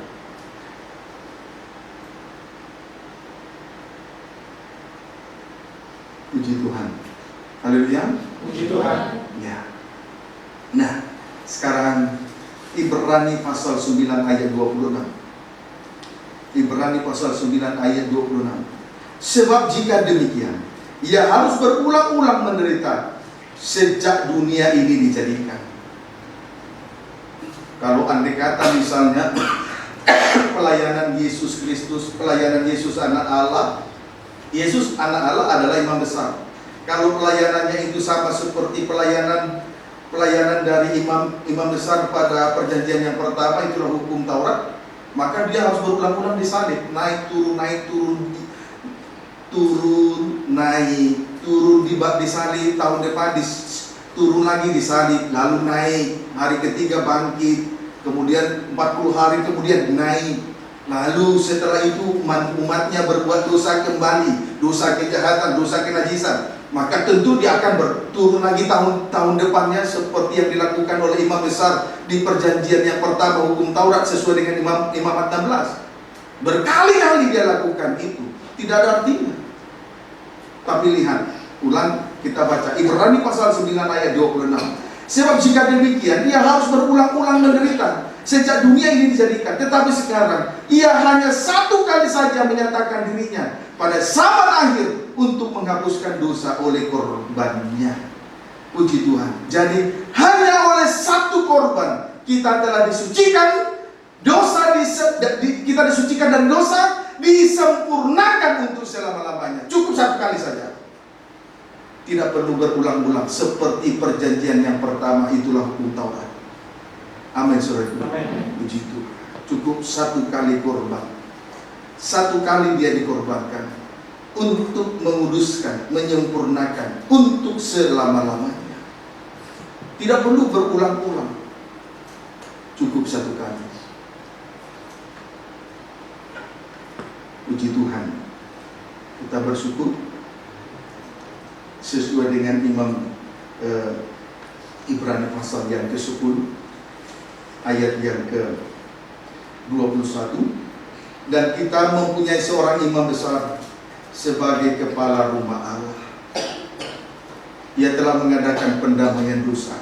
Puji Tuhan. Haleluya. Puji Tuhan. Ya. Nah, sekarang Ibrani pasal 9 ayat 26. Ibrani pasal 9 ayat 26. Sebab jika demikian, ia harus berulang-ulang menderita sejak dunia ini dijadikan. Kalau andai kata misalnya pelayanan Yesus Kristus, pelayanan Yesus anak Allah, Yesus anak Allah adalah imam besar. Kalau pelayanannya itu sama seperti pelayanan dari imam besar pada perjanjian yang pertama, itulah hukum Taurat, maka dia harus berulang-ulang disalib, naik turun naik turun disalib, tahun depan turun lagi disalib, lalu naik, hari ketiga bangkit, kemudian 40 hari kemudian naik, lalu setelah itu umatnya berbuat dosa kembali, dosa kejahatan, dosa kenajisan, maka tentu dia akan turun lagi tahun depannya seperti yang dilakukan oleh imam besar di perjanjian yang pertama hukum Taurat sesuai dengan imamat 16. Berkali-kali dia lakukan itu, tidak ada artinya. Tapi lihat, ulang kita baca Ibrani pasal 9 ayat 26. Sebab jika demikian, ia harus berulang-ulang menderita sejak dunia ini dijadikan. Tetapi sekarang ia hanya satu kali saja menyatakan dirinya pada zaman akhir untuk menghapuskan dosa oleh korbannya. Puji Tuhan. Jadi hanya oleh satu korban kita telah disucikan, kita disucikan dan dosa disempurnakan untuk selama-lamanya. Cukup satu kali saja. Tidak perlu berulang-ulang seperti perjanjian yang pertama, itulah hukum Taurat. Amin, saudara. Puji Tuhan. Cukup satu kali korban. Satu kali dia dikorbankan untuk menguduskan, menyempurnakan untuk selama-lamanya. Tidak perlu berulang-ulang. Cukup satu kali. Puji Tuhan. Kita bersyukur sesuai dengan Imam Ibrani pasal yang ke-10 ayat yang ke-21. Dan kita mempunyai seorang imam besar sebagai kepala rumah Allah. Ia telah mengadakan pendamaian dosa,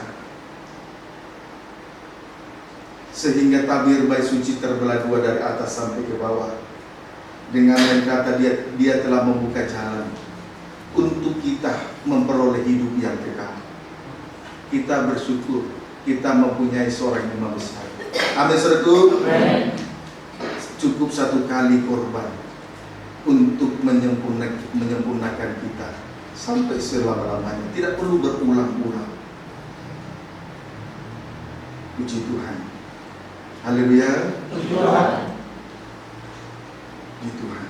sehingga tabir bait suci terbelah dua dari atas sampai ke bawah. Dengan lain kata, dia telah membuka jalan untuk kita memperoleh hidup yang kekal. Kita bersyukur kita mempunyai seorang imam besar. Amin, saudaraku. Cukup satu kali korban untuk menyempurnakan kita sampai selama-lamanya. Tidak perlu berulang-ulang. Puji Tuhan. Haleluya. Puji Tuhan. Puji Tuhan.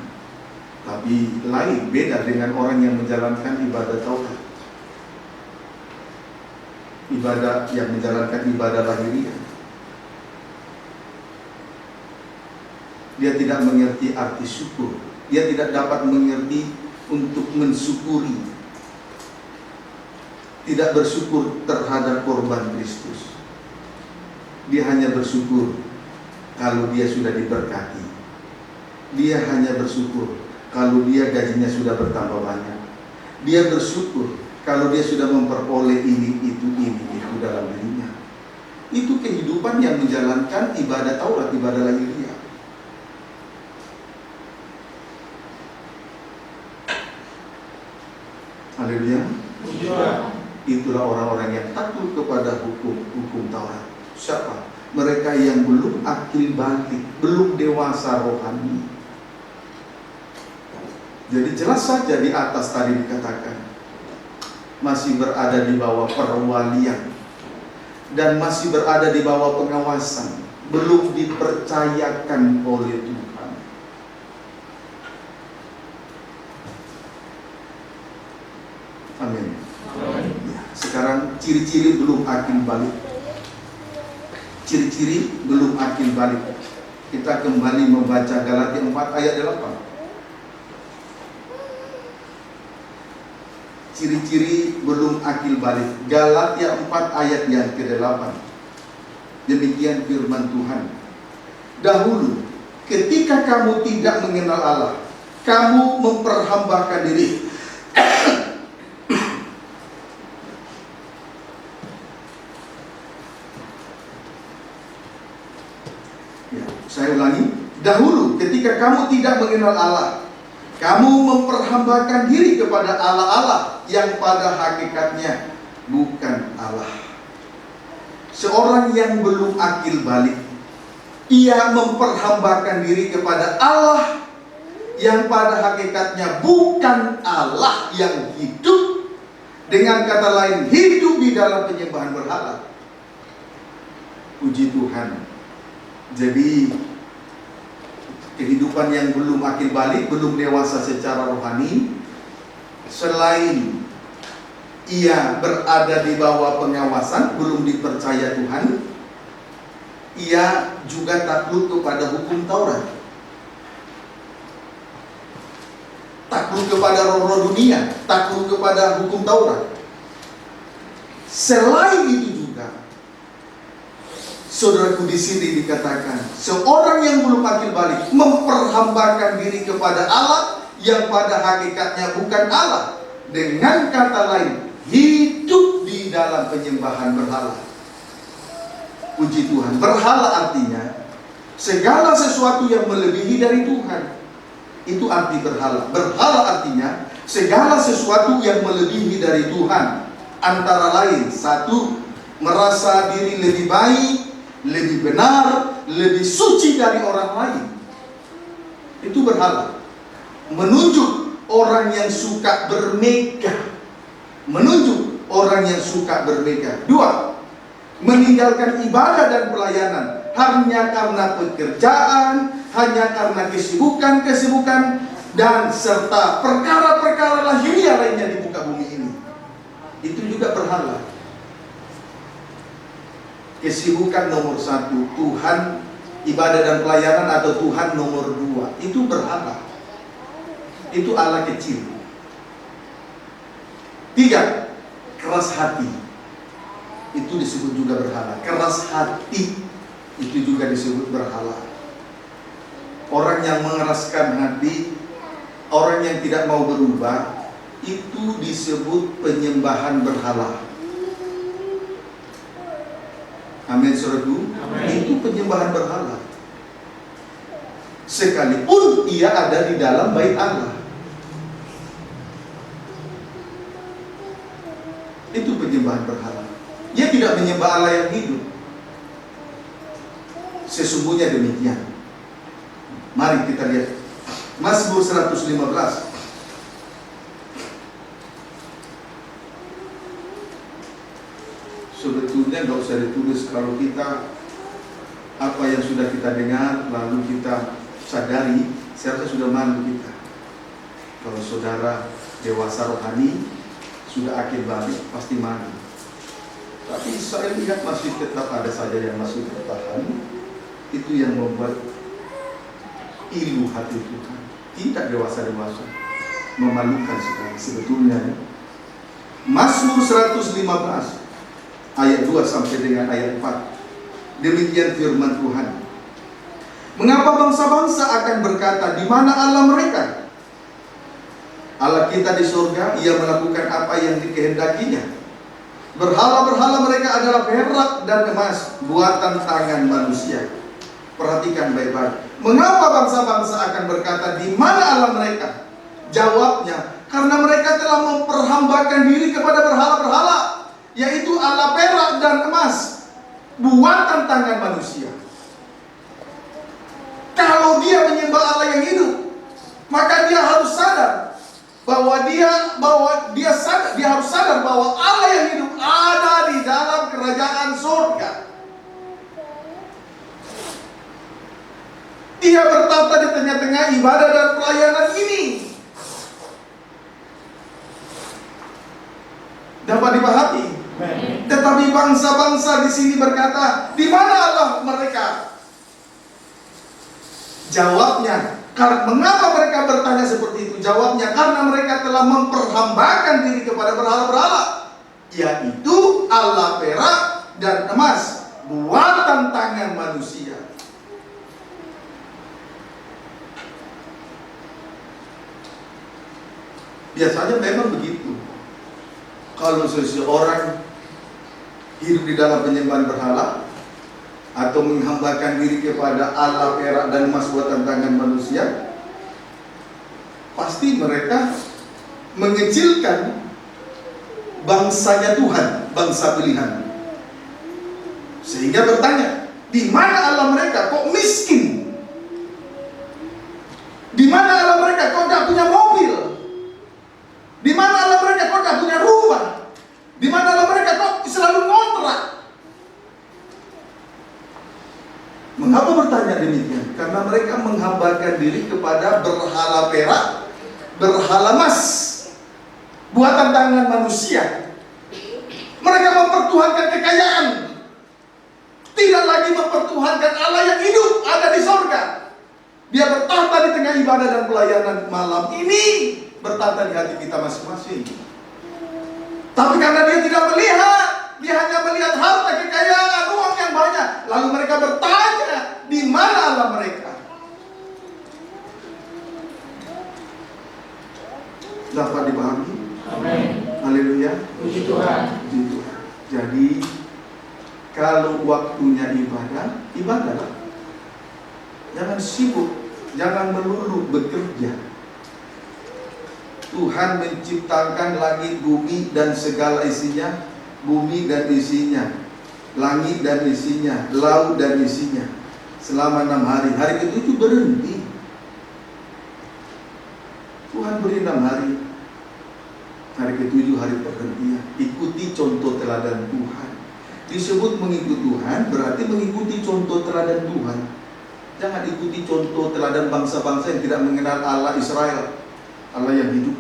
Tapi lain, beda dengan orang yang menjalankan ibadah Taurat. Ibadah yang menjalankan ibadah lahiriah. Dia tidak mengerti arti syukur. Dia tidak dapat mengerti untuk mensyukuri. Tidak bersyukur terhadap korban Kristus. Dia hanya bersyukur kalau dia sudah diberkati. Dia hanya bersyukur kalau dia gajinya sudah bertambah banyak. Dia bersyukur kalau dia sudah memperoleh ini itu dalam dirinya. Itu kehidupan yang menjalankan ibadah Taurat, ibadah lahiriah. Haleluya. Itulah orang-orang yang takut kepada hukum Taurat. Siapa? Mereka yang belum akil balik, belum dewasa rohani. Jadi jelas saja di atas tadi dikatakan masih berada di bawah perwalian dan masih berada di bawah pengawasan, belum dipercayakan oleh Tuhan. Amin. Sekarang ciri-ciri belum akil balik. Ciri-ciri belum akil balik. Kita kembali membaca Galatia 4 ayat 8. Ciri-ciri belum akil balik. Galatia 4 ayat yang ke-8. Demikian firman Tuhan. Dahulu ketika kamu tidak mengenal Allah, kamu memperhambakan diri. Ya, saya ulangi. Dahulu ketika kamu tidak mengenal Allah, kamu memperhambakan diri kepada Allah-Allah yang pada hakikatnya bukan Allah. Seorang yang belum akil balik, ia memperhambakan diri kepada Allah yang pada hakikatnya bukan Allah yang hidup. Dengan kata lain, hidup di dalam penyembahan berhala. Puji Tuhan. Jadi kehidupan yang belum akil balik, belum dewasa secara rohani, selain ia berada di bawah pengawasan, belum dipercaya Tuhan, ia juga takluk kepada hukum Taurat, takluk kepada roh-roh dunia, takluk kepada hukum Taurat. Selain itu juga, saudaraku, di sini dikatakan seorang yang belum akil balik memperhambakan diri kepada Allah yang pada hakikatnya bukan Allah. Dengan kata lain, hidup di dalam penyembahan berhala. Puji Tuhan. Berhala artinya segala sesuatu yang melebihi dari Tuhan. Itu arti berhala. Berhala artinya segala sesuatu yang melebihi dari Tuhan. Antara lain, satu, merasa diri lebih baik, lebih benar, lebih suci dari orang lain. Itu berhala. Menunjuk orang yang suka bermegah. Menunjuk orang yang suka bermegah. Dua, meninggalkan ibadah dan pelayanan hanya karena pekerjaan, hanya karena kesibukan, dan serta perkara-perkara lahiriah lainnya di muka bumi ini. Itu juga berhala. Kesibukan nomor satu, Tuhan, ibadah dan pelayanan, atau Tuhan nomor dua, itu berhala. Itu Allah kecil. Tiga, keras hati. Itu disebut juga berhala. Keras hati itu juga disebut berhala. Orang yang mengeraskan hati, orang yang tidak mau berubah, itu disebut penyembahan berhala. Amin, saudaraku. Itu penyembahan berhala. Sekalipun ia ada di dalam bait Allah. Itu penyembahan berhala. Dia tidak menyembah Allah yang hidup. Sesungguhnya demikian. Mari kita lihat Mazmur 115. Sebetulnya nggak usah ditulis. Kalau kita apa yang sudah kita dengar lalu kita sadari, saya rasa sudah malu kita. Kalau saudara dewasa rohani, sudah akil balik, pasti malu. Tapi saya lihat masih tetap ada saja yang masih bertahan. Itu yang membuat ilu hati Tuhan. Tidak dewasa-dewasa, memalukan sekali sebetulnya. Mazmur 115 ayat 2 sampai dengan ayat 4. Demikian firman Tuhan. Mengapa bangsa-bangsa akan berkata, di mana Allah mereka? Allah kita di surga, ia melakukan apa yang dikehendakinya. Berhala-berhala mereka adalah perak dan emas, buatan tangan manusia. Perhatikan baik-baik. Mengapa bangsa-bangsa akan berkata, di mana Allah mereka? Jawabnya, karena mereka telah memperhambakan diri kepada berhala-berhala Allah perak dan emas, buatan tangan manusia. Kalau dia menyembah Allah yang hidup, maka dia harus sadar bahwa dia harus sadar bahwa Allah yang hidup ada di dalam kerajaan surga. Dia bertata di tengah-tengah ibadah dan pelayanan ini. Dapat dipahami. Tetapi bangsa-bangsa di sini berkata, di mana Allah mereka? Jawabnya, mengapa mereka bertanya seperti itu? Jawabnya, karena mereka telah memperhambakan diri kepada berhala-berhala, yaitu Allah perak dan emas, buatan tangan manusia. Biasanya memang begitu. Kalau seseorang hidup di dalam penyembahan berhala atau menghambakan diri kepada Allah perak dan emas buatan tangan manusia, pasti mereka mengecilkan bangsanya Tuhan, bangsa pilihan. Sehingga bertanya, di mana Allah mereka? Kok miskin? Di mana Allah mereka? Kok tidak punya mobil? Di mana Allah mereka? Kok tidak punya rumah? Di mana Allah mereka? Kok selalu ngontrak? Mengapa bertanya demikian? Karena mereka menghambakan diri kepada berhala perak, berhala emas, buatan tangan manusia. Mereka mempertuhankan kekayaan, tidak lagi mempertuhankan Allah yang hidup ada di sorga. Dia bertahta di tengah ibadah dan pelayanan malam ini, bertahta di hati kita masing-masing. Tapi karena dia tidak melihat, dia hanya melihat harta, kekayaan, uang yang banyak. Lalu mereka bertanya, di mana Allah mereka? Dapat dipahami? Amin. Haleluya. Puji Tuhan. Puji Tuhan. Jadi kalau waktunya ibadah, ibadahlah. Jangan sibuk, jangan melulu bekerja. Tuhan menciptakan langit, bumi dan segala isinya, bumi dan isinya, langit dan isinya, laut dan isinya, selama 6 hari. Hari ke-7 berhenti. Tuhan beri 6 hari. Hari ke-7 hari perhentian. Ikuti contoh teladan Tuhan. Disebut mengikuti Tuhan berarti mengikuti contoh teladan Tuhan. Jangan ikuti contoh teladan bangsa-bangsa yang tidak mengenal Allah Israel, Allah yang hidup.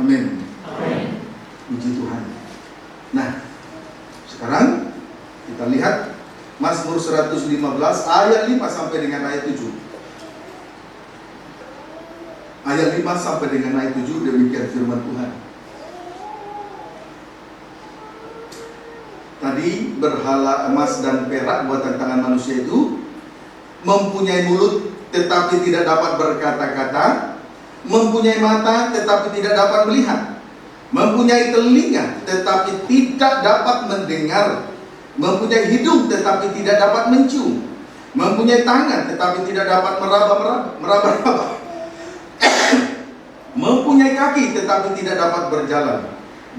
Amin. Amin. Puji Tuhan. Nah, sekarang kita lihat Mazmur 115 ayat 5 sampai dengan ayat 7. Ayat 5 sampai dengan ayat 7, demikian firman Tuhan. Tadi berhala emas dan perak buatan tangan manusia itu mempunyai mulut tetapi tidak dapat berkata-kata, mempunyai mata tetapi tidak dapat melihat, mempunyai telinga tetapi tidak dapat mendengar, mempunyai hidung tetapi tidak dapat mencium, mempunyai tangan tetapi tidak dapat meraba-raba, mempunyai kaki tetapi tidak dapat berjalan,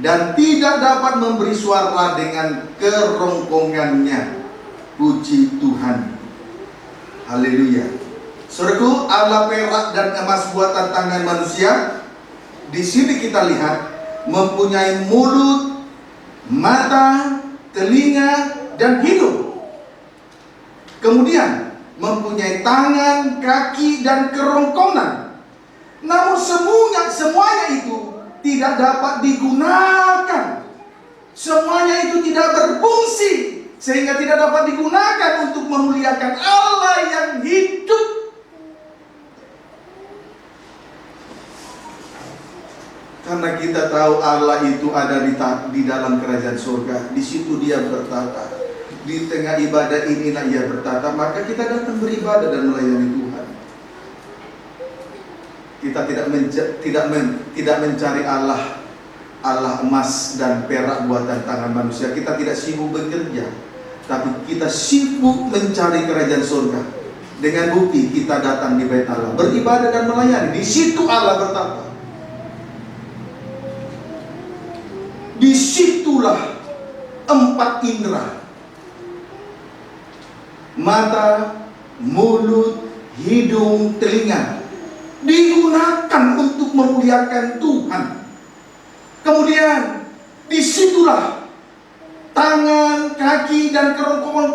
dan tidak dapat memberi suara dengan kerongkongannya. Puji Tuhan. Haleluya. Saudaraku, Allah perak dan emas buatan tangan manusia, di sini kita lihat mempunyai mulut, mata, telinga, dan hidung. Kemudian mempunyai tangan, kaki, dan kerongkongan. Namun semuanya itu tidak dapat digunakan. Semuanya itu tidak berfungsi, sehingga tidak dapat digunakan untuk memuliakan Allah yang hidup. Karena kita tahu Allah itu ada di dalam kerajaan surga. Di situ dia bertata. Di tengah ibadah inilah ia bertata. Maka kita datang beribadah dan melayani Tuhan. Kita tidak mencari Allah emas dan perak buatan tangan manusia. Kita tidak sibuk bekerja, tapi kita sibuk mencari kerajaan surga. Dengan bukti kita datang di bait Allah, beribadah dan melayani. Di situ Allah bertata. Disitulah 4 indera, mata, mulut, hidung, telinga, digunakan untuk memuliakan Tuhan. Kemudian disitulah tangan, kaki, dan kerongkongan.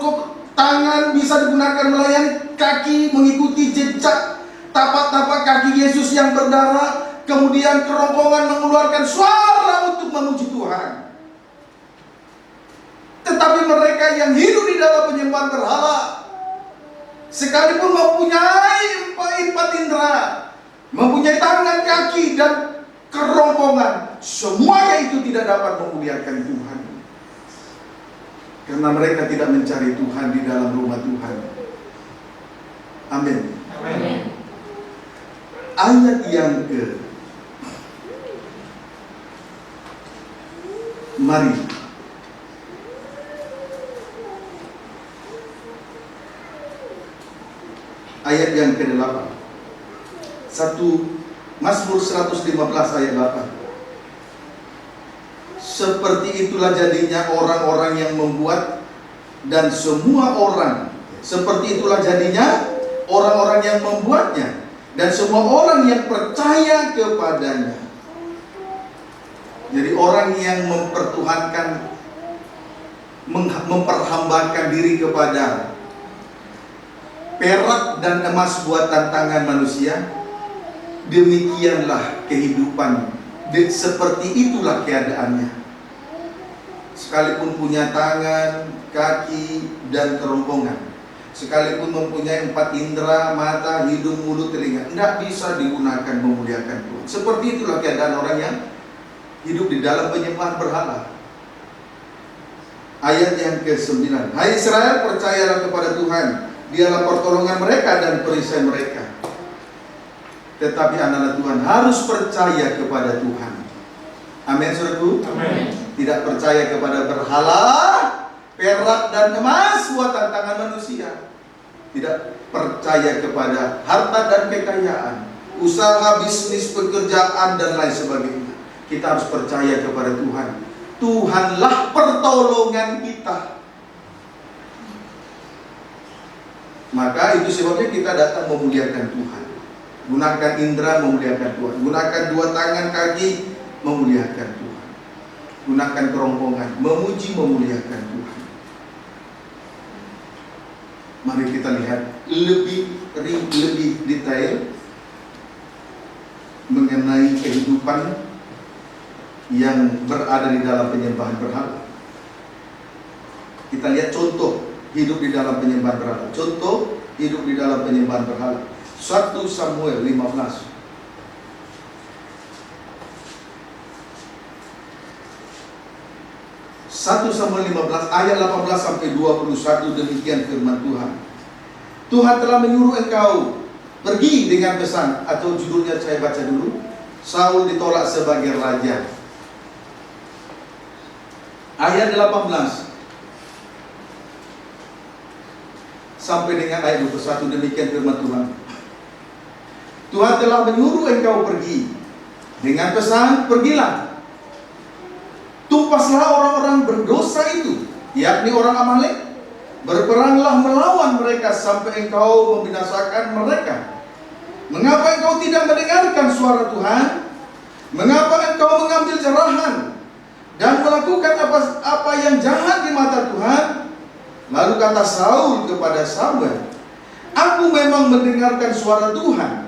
Tangan bisa digunakan melayani, kaki mengikuti jejak tapak-tapak kaki Yesus yang berdarah. Kemudian kerongkongan mengeluarkan suara untuk memuji Tuhan. Tetapi mereka yang hidup di dalam penyembahan berhala, sekalipun mempunyai 4 indera, mempunyai tangan, kaki, dan kerongkongan, semuanya itu tidak dapat memuliakan Tuhan. Karena mereka tidak mencari Tuhan di dalam rumah Tuhan. Amin. Amin. Ayat yang mari ayat yang ke-8. 1 Mazmur 115 ayat 8. Seperti itulah jadinya orang-orang yang membuat, dan semua orang. Seperti itulah jadinya orang-orang yang membuatnya, dan semua orang yang percaya kepadanya. Jadi orang yang mempertuhankan, memperhambakan diri kepada perak dan emas buatan tangan manusia, demikianlah kehidupan. Seperti itulah keadaannya. Sekalipun punya tangan, kaki, dan kerongkongan, sekalipun mempunyai 4 indera, mata, hidung, mulut, telinga, tidak bisa digunakan memuliakan Tuhan. Seperti itulah keadaan orang yang hidup di dalam penyembahan berhala. Ayat yang ke-9. Hai Israel, percayalah kepada Tuhan, Dialah pertolongan mereka dan perisai mereka. Tetapi anak-anak Tuhan harus percaya kepada Tuhan. Amin, saudaraku. Amin. Tidak percaya kepada berhala, perak dan emas buatan tangan manusia. Tidak percaya kepada harta dan kekayaan, usaha, bisnis, pekerjaan, dan lain sebagainya. Kita harus percaya kepada Tuhan. Tuhanlah pertolongan kita. Maka itu sebabnya kita datang memuliakan Tuhan. Gunakan indera memuliakan Tuhan. Gunakan 2 tangan, kaki memuliakan Tuhan. Gunakan kerongkongan memuji, memuliakan Tuhan. Mari kita lihat lebih detail mengenai kehidupan yang berada di dalam penyembahan berhala. Kita lihat contoh hidup di dalam penyembahan berhala. Contoh hidup di dalam penyembahan berhala. 1 Samuel 15. 1 Samuel 15 ayat 18 sampai 21, demikian firman Tuhan. Tuhan telah menyuruh engkau pergi dengan pesan, atau judulnya saya baca dulu. Saul ditolak sebagai raja. Ayat 18 sampai dengan ayat 21, demikian firman Tuhan. Tuhan telah menyuruh engkau pergi dengan pesan, pergilah, tumpaslah orang-orang berdosa itu, yakni orang Amalek, berperanglah melawan mereka sampai engkau membinasakan mereka. Mengapa engkau tidak mendengarkan suara Tuhan? Mengapa engkau mengambil jarahan dan melakukan apa yang jahat di mata Tuhan? Lalu kata Saul kepada Samuel, aku memang mendengarkan suara Tuhan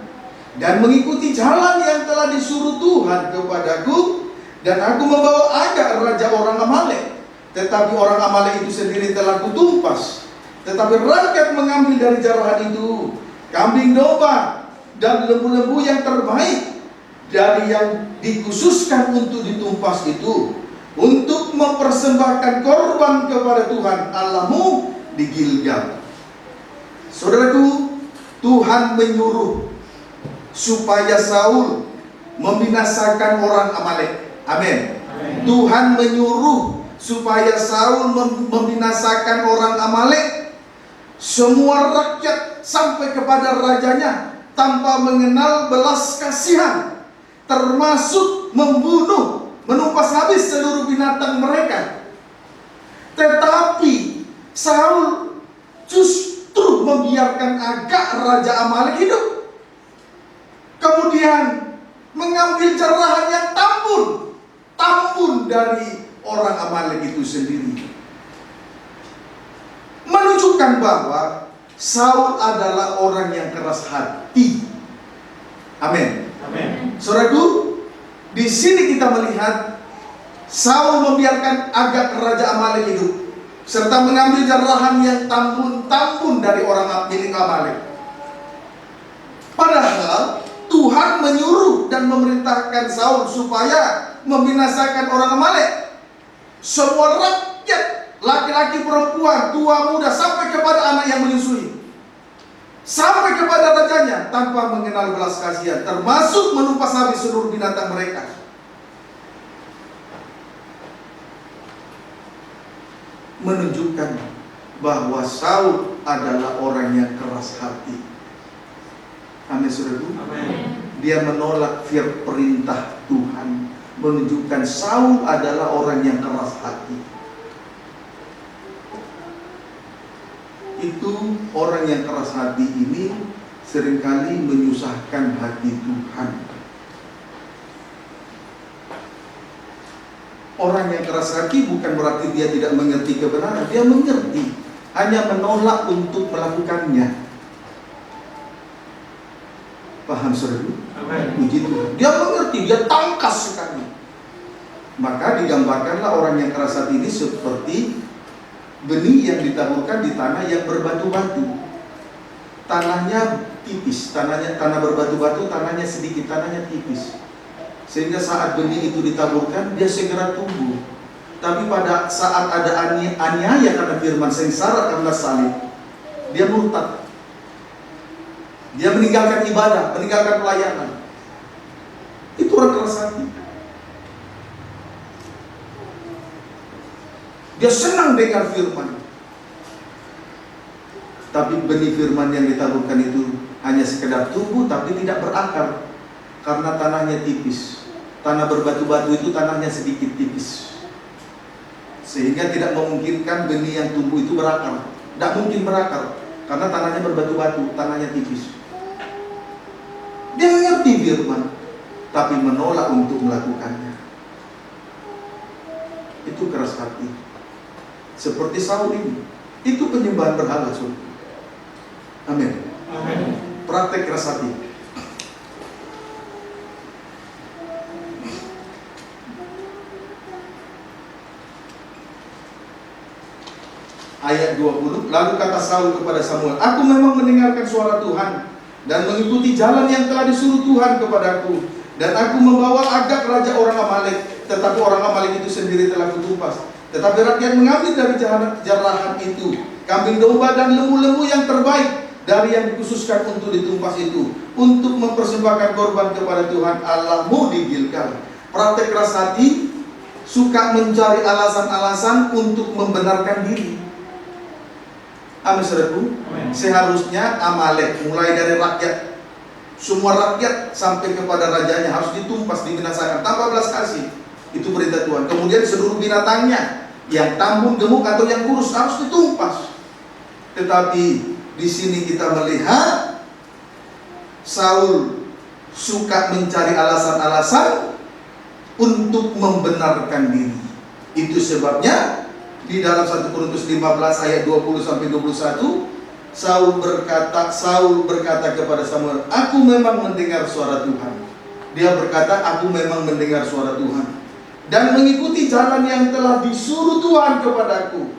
dan mengikuti jalan yang telah disuruh Tuhan kepadaku, dan aku membawa Agag raja orang Amalek. Tetapi orang Amalek itu sendiri telah kutumpas. Tetapi rakyat mengambil dari jarahan itu kambing domba dan lembu-lembu yang terbaik dari yang dikhususkan untuk ditumpas itu, untuk mempersembahkan korban kepada Tuhan Allahmu di Gilgal. Saudaraku, Tuhan menyuruh supaya Saul membinasakan orang Amalek. Amin. Tuhan menyuruh supaya Saul membinasakan orang Amalek, semua rakyat sampai kepada rajanya, tanpa mengenal belas kasihan, termasuk membunuh, menumpas habis seluruh binatang mereka. Tetapi Saul justru membiarkan Agag raja Amalek hidup. Kemudian mengambil jerahan yang tambun dari orang Amalek itu sendiri. Menunjukkan bahwa Saul adalah orang yang keras hati. Amin. Amin. Saudaraku, di sini kita melihat Saul membiarkan Agag raja Amalek hidup, serta mengambil jarahan yang tambun dari orang milik Amalek. Padahal Tuhan menyuruh dan memerintahkan Saul supaya membinasakan orang Amalek. Semua rakyat, laki-laki, perempuan, tua, muda, sampai kepada anak yang menyusui, sampai kepada rajanya, tanpa mengenal belas kasihan, termasuk menumpas habis seluruh binatang mereka. Menunjukkan bahwa Saul adalah orang yang keras hati. Amin, saudaraku. Dia menolak perintah Tuhan, menunjukkan Saul adalah orang yang keras hati. Itu orang yang keras hati ini seringkali menyusahkan hati Tuhan. Orang yang keras hati bukan berarti dia tidak mengerti kebenaran. Dia mengerti, hanya menolak untuk melakukannya. Paham, saudara? Puji Tuhan. Dia mengerti, dia tangkas sekali. Maka digambarkanlah orang yang keras hati ini seperti benih yang ditaburkan di tanah yang berbatu-batu. Tanahnya tipis, tanah berbatu-batu, tanahnya sedikit, tanahnya tipis. Sehingga saat benih itu ditaburkan, dia segera tumbuh. Tapi pada saat ada aniaya karena firman, sengsara karena salib, dia murtad. Dia meninggalkan ibadah, meninggalkan pelayanan. Itu orang keras hati. Dia senang dengar firman, tapi benih firman yang ditaburkan itu hanya sekedar tumbuh tapi tidak berakar, karena tanahnya tipis. Tanah berbatu-batu itu tanahnya sedikit tipis, sehingga tidak memungkinkan benih yang tumbuh itu berakar. Tidak mungkin berakar karena tanahnya berbatu-batu, tanahnya tipis. Dia mengerti firman, tapi menolak untuk melakukannya. Itu keras hati. Seperti Saul ini. Itu penyembahan berhala, saudara. Amin. Amin. Praktek keras hati. Ayat 20. Lalu kata Saul kepada Samuel, "Aku memang mendengarkan suara Tuhan dan mengikuti jalan yang telah disuruh Tuhan kepadaku, dan aku membawa Agag raja orang Amalek, tetapi orang Amalek itu sendiri telah kutumpas. Tetapi rakyat mengambil dari jarahan itu kambing domba dan lembu-lembu yang terbaik dari yang dikhususkan untuk ditumpas itu, untuk mempersembahkan korban kepada Tuhan Allahmu di Gilgal." Praktek keras hati, suka mencari alasan-alasan untuk membenarkan diri. Amin, saudaraku. Seharusnya Amalek, mulai dari rakyat, semua rakyat sampai kepada rajanya harus ditumpas, dibinasakan tanpa belas kasih. Itu perintah Tuhan. Kemudian seluruh binatangnya, yang tambun, gemuk atau yang kurus, harus ditumpas. Tetapi di sini kita melihat Saul suka mencari alasan-alasan untuk membenarkan diri. Itu sebabnya di dalam 1 Korintus 15 ayat 20 sampai 21, Saul berkata kepada Samuel, "Aku memang mendengar suara Tuhan." Dia berkata, "Aku memang mendengar suara Tuhan dan mengikuti jalan yang telah disuruh Tuhan kepadaku.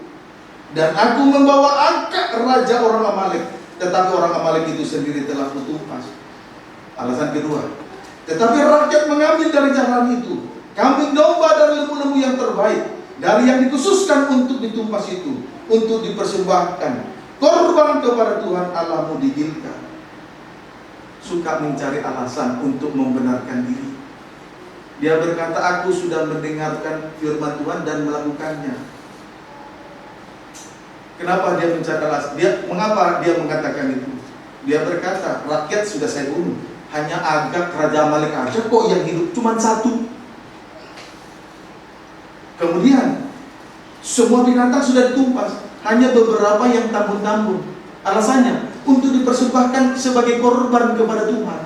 Dan aku membawa Agag raja orang Amalek, tetapi orang Amalek itu sendiri telah kutumpas." Alasan kedua, tetapi rakyat mengambil dari jalan itu kambing domba dan lembu-lembu yang terbaik dari yang dikhususkan untuk ditumpas itu, untuk dipersembahkan korban kepada Tuhan Allahmu di Gilgal. Suka mencari alasan untuk membenarkan diri. Dia berkata, "Aku sudah mendengarkan firman Tuhan dan melakukannya." Kenapa dia mencari alasan? Mengapa dia mengatakan itu? Dia berkata, "Rakyat sudah saya bunuh, hanya Agag raja Amalek aja kok yang hidup, cuma satu." Kemudian semua binatang sudah ditumpas, hanya beberapa yang tambun-tambun. Alasannya untuk dipersembahkan sebagai korban kepada Tuhan.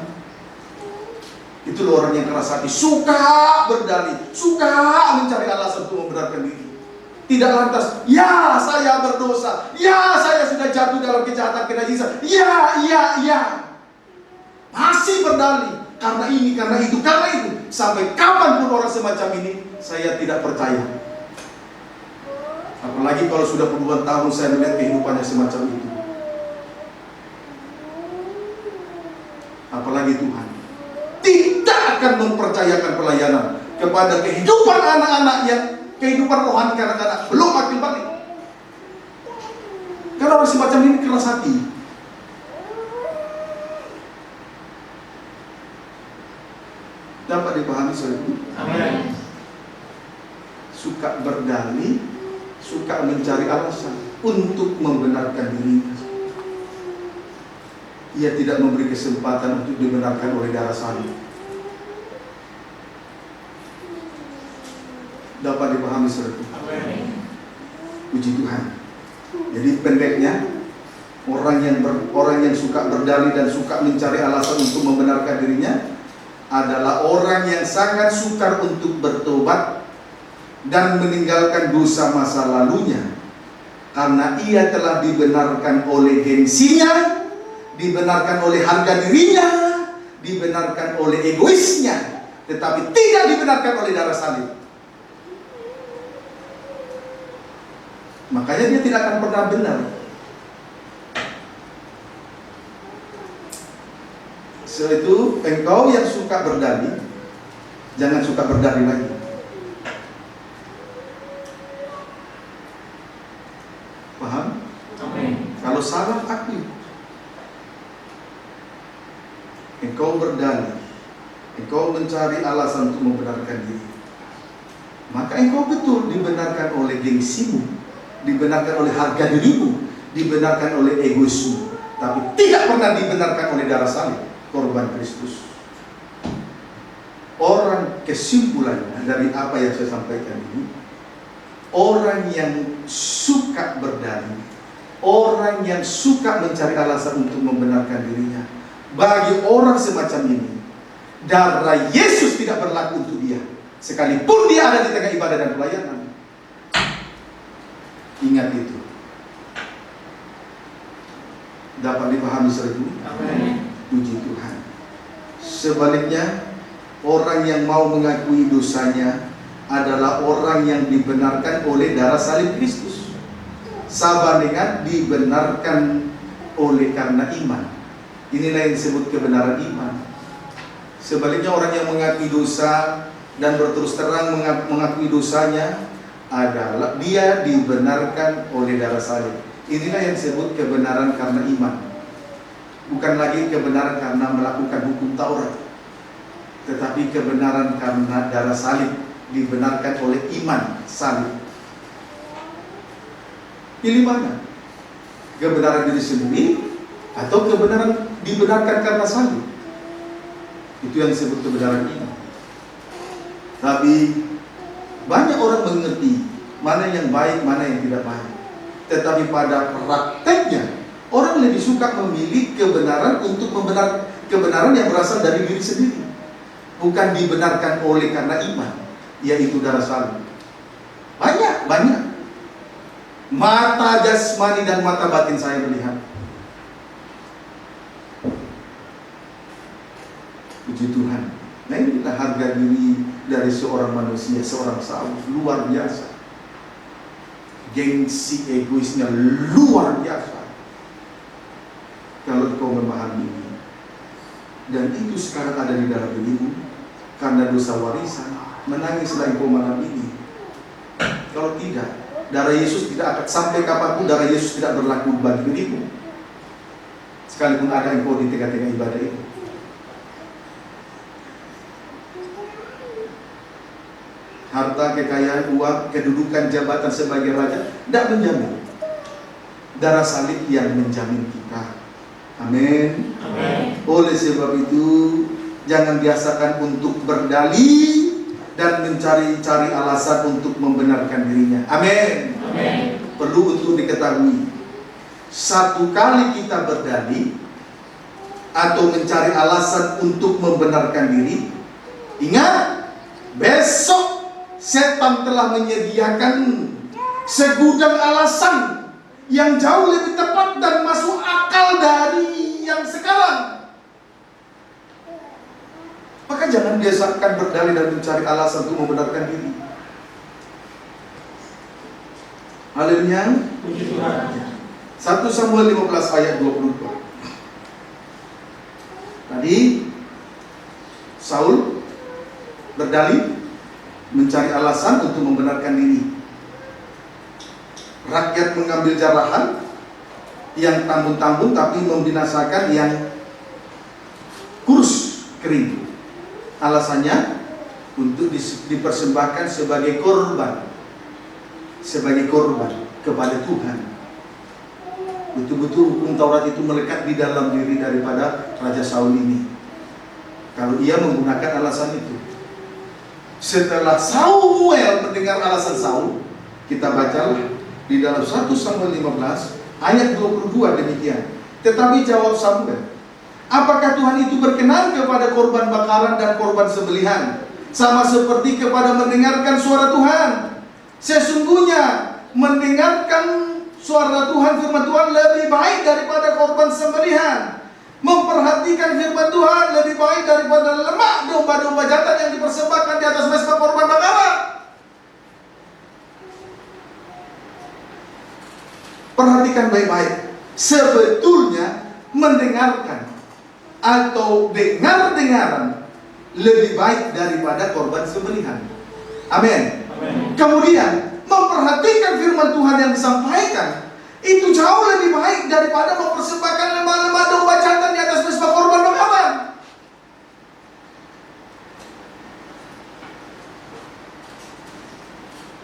Itu loh orang yang keras hati, suka berdalih, suka mencari alasan untuk membenarkan diri. Tidak lantas, ya saya berdosa, ya saya sudah jatuh dalam kejahatan kenajisan, ya. Masih berdalih, karena ini, karena itu. Sampai kapanpun orang semacam ini, saya tidak percaya. Apalagi kalau sudah puluhan tahun saya melihat kehidupannya semacam itu. Apalagi Tuhan tidak akan mempercayakan pelayanan kepada kehidupan anak-anak yang kehidupan rohani kanak-kanak belum akil balik. Karena orang semacam ini keras hati. Dapat dipahami saudara? Amin. Suka berdalih, suka mencari alasan untuk membenarkan dirinya. Ia tidak memberi kesempatan untuk dibenarkan oleh darah salib. Dapat dipahami saudara? Amin. Puji Tuhan. Jadi pendeknya, orang yang suka berdalih dan suka mencari alasan untuk membenarkan dirinya adalah orang yang sangat sukar untuk bertobat dan meninggalkan dosa masa lalunya, karena ia telah dibenarkan oleh gengsinya, dibenarkan oleh harga dirinya, dibenarkan oleh egoisnya, tetapi tidak dibenarkan oleh darah salib. Makanya dia tidak akan pernah benar. Itu engkau yang suka berdalih, jangan suka berdalih lagi. Paham? Amin. Kalau salah akui. Engkau berdalih, engkau mencari alasan untuk membenarkan diri, maka engkau betul dibenarkan oleh gengsimu, dibenarkan oleh harga dirimu, dibenarkan oleh egoismu, tapi tidak pernah dibenarkan oleh darah salib, korban Kristus. Orang, kesimpulannya dari apa yang saya sampaikan ini, orang yang suka berdalih, orang yang suka mencari alasan untuk membenarkan dirinya, bagi orang semacam ini, darah Yesus tidak berlaku untuk dia, sekalipun dia ada di tengah ibadah dan pelayanan. Ingat itu. Dapat dipahami saudara? Amin. Puji Tuhan. Sebaliknya, orang yang mau mengakui dosanya adalah orang yang dibenarkan oleh darah salib Kristus, sama dengan dibenarkan oleh karena iman. Inilah yang disebut kebenaran iman. Sebaliknya, orang yang mengakui dosa dan berterus terang mengakui dosanya adalah dia dibenarkan oleh darah salib. Inilah yang disebut kebenaran karena iman. Bukan lagi kebenaran karena melakukan hukum Taurat, tetapi kebenaran karena darah salib, dibenarkan oleh iman salib. Pilih mana? Kebenaran diri sendiri atau kebenaran dibenarkan karena salib? Itu yang disebut kebenaran iman. Tapi banyak orang mengerti mana yang baik, mana yang tidak baik. Tetapi pada prakteknya, orang lebih suka memilih kebenaran untuk membenar, kebenaran yang berasal dari diri sendiri, bukan dibenarkan oleh karena iman, yaitu darah salib. Banyak. Mata jasmani dan mata batin saya melihat. Puji Tuhan. Nah, inilah harga diri dari seorang manusia, seorang sahabat, luar biasa. Gengsi egoisnya luar biasa. Kalau kau memahami ini, dan itu sekarang ada di dalam dirimu karena dosa warisan, menangislah engkau malam ini. Kalau tidak, darah Yesus tidak akan, sampai kapanpun darah Yesus tidak berlaku bagi dirimu, sekalipun ada engkau di tengah-tengah ibadah itu. Harta, kekayaan, uang, kedudukan, jabatan sebagai raja tidak menjamin. Darah salib yang menjamin kita. Amin. Oleh sebab itu, jangan biasakan untuk berdalih, dan mencari-cari alasan untuk membenarkan dirinya. Amin. Perlu untuk diketahui, satu kali kita berdalih atau mencari alasan untuk membenarkan diri, ingat, besok setan telah menyediakan segudang alasan yang jauh lebih tepat dan masuk akal dari yang sekarang. Maka jangan biasakan berdalih dan mencari alasan untuk membenarkan diri. Haleluya. 1 Samuel 15 ayat 22. Tadi Saul berdalih mencari alasan untuk membenarkan diri. Rakyat mengambil jarahan yang tambun-tambun tapi membinasakan yang kurus, kering. Alasannya untuk dipersembahkan sebagai korban kepada Tuhan. Betul-betul hukum Taurat itu melekat di dalam diri daripada Raja Saul ini. Kalau ia menggunakan alasan itu. Setelah Samuel mendengar alasan Saul, kita baca di dalam 1 Samuel 15 ayat 22 demikian. Tetapi jawab Samuel, apakah Tuhan itu berkenan kepada korban bakaran dan korban sembelihan, sama seperti kepada mendengarkan suara Tuhan? Sesungguhnya mendengarkan suara Tuhan, firman Tuhan lebih baik daripada korban sembelihan. Memperhatikan firman Tuhan lebih baik daripada lemak domba-domba jantan yang dipersembahkan di atas mezbah korban bakaran. Perhatikan baik-baik. Sebetulnya mendengarkan atau dengar-dengaran lebih baik daripada korban sembelihan. Amin. Kemudian memperhatikan firman Tuhan yang disampaikan itu jauh lebih baik daripada mempersembahkan lemah-lemah domba jantan di atas mezbah korban bakaran.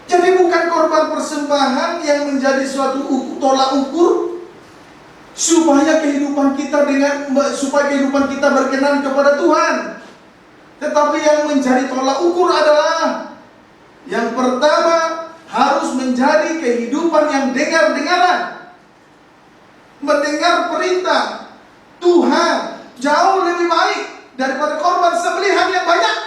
Jadi bukan korban persembahan yang menjadi suatu tolak ukur supaya kehidupan kita berkenan kepada Tuhan. Tetapi yang menjadi tolak ukur adalah yang pertama, harus menjadi kehidupan yang dengar-dengaran, mendengar perintah Tuhan jauh lebih baik daripada korban sembelihan yang banyak.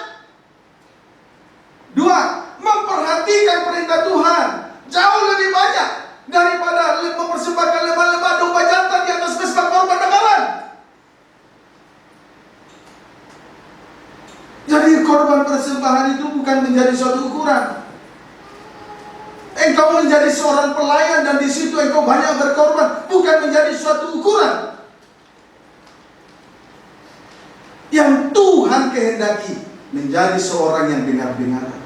Dua, memperhatikan perintah Tuhan jauh lebih banyak daripada mempersembahkan lemah-lemah domba jantan di atas mezbah korban bakaran. Jadi korban persembahan itu bukan menjadi suatu ukuran. Engkau menjadi seorang pelayan dan di situ engkau banyak berkorban, bukan menjadi suatu ukuran. Yang Tuhan kehendaki menjadi seorang yang dengar-dengaran.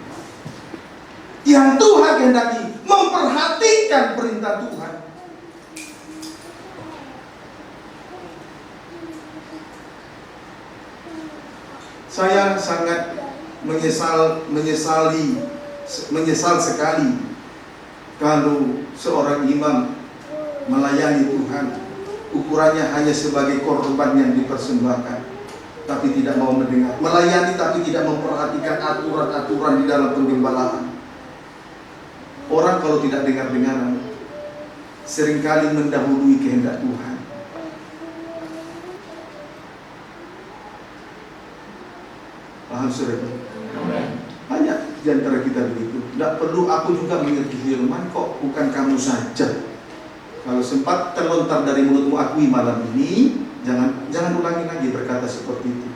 Yang Tuhan kehendaki memperhatikan perintah Tuhan. Saya sangat menyesal sekali kalau seorang imam melayani Tuhan ukurannya hanya sebagai korban yang dipersembahkan, tapi tidak mau mendengar. Melayani tapi tidak memperhatikan aturan-aturan di dalam penggembalaan. Orang kalau tidak dengar-dengaran seringkali mendahului kehendak Tuhan. Paham saudara? Banyak di antara kita begitu. Tidak perlu aku juga mengerti firman kok, bukan kamu saja. Kalau sempat terlontar dari mulutmu akui malam ini, jangan ulangi lagi berkata seperti itu.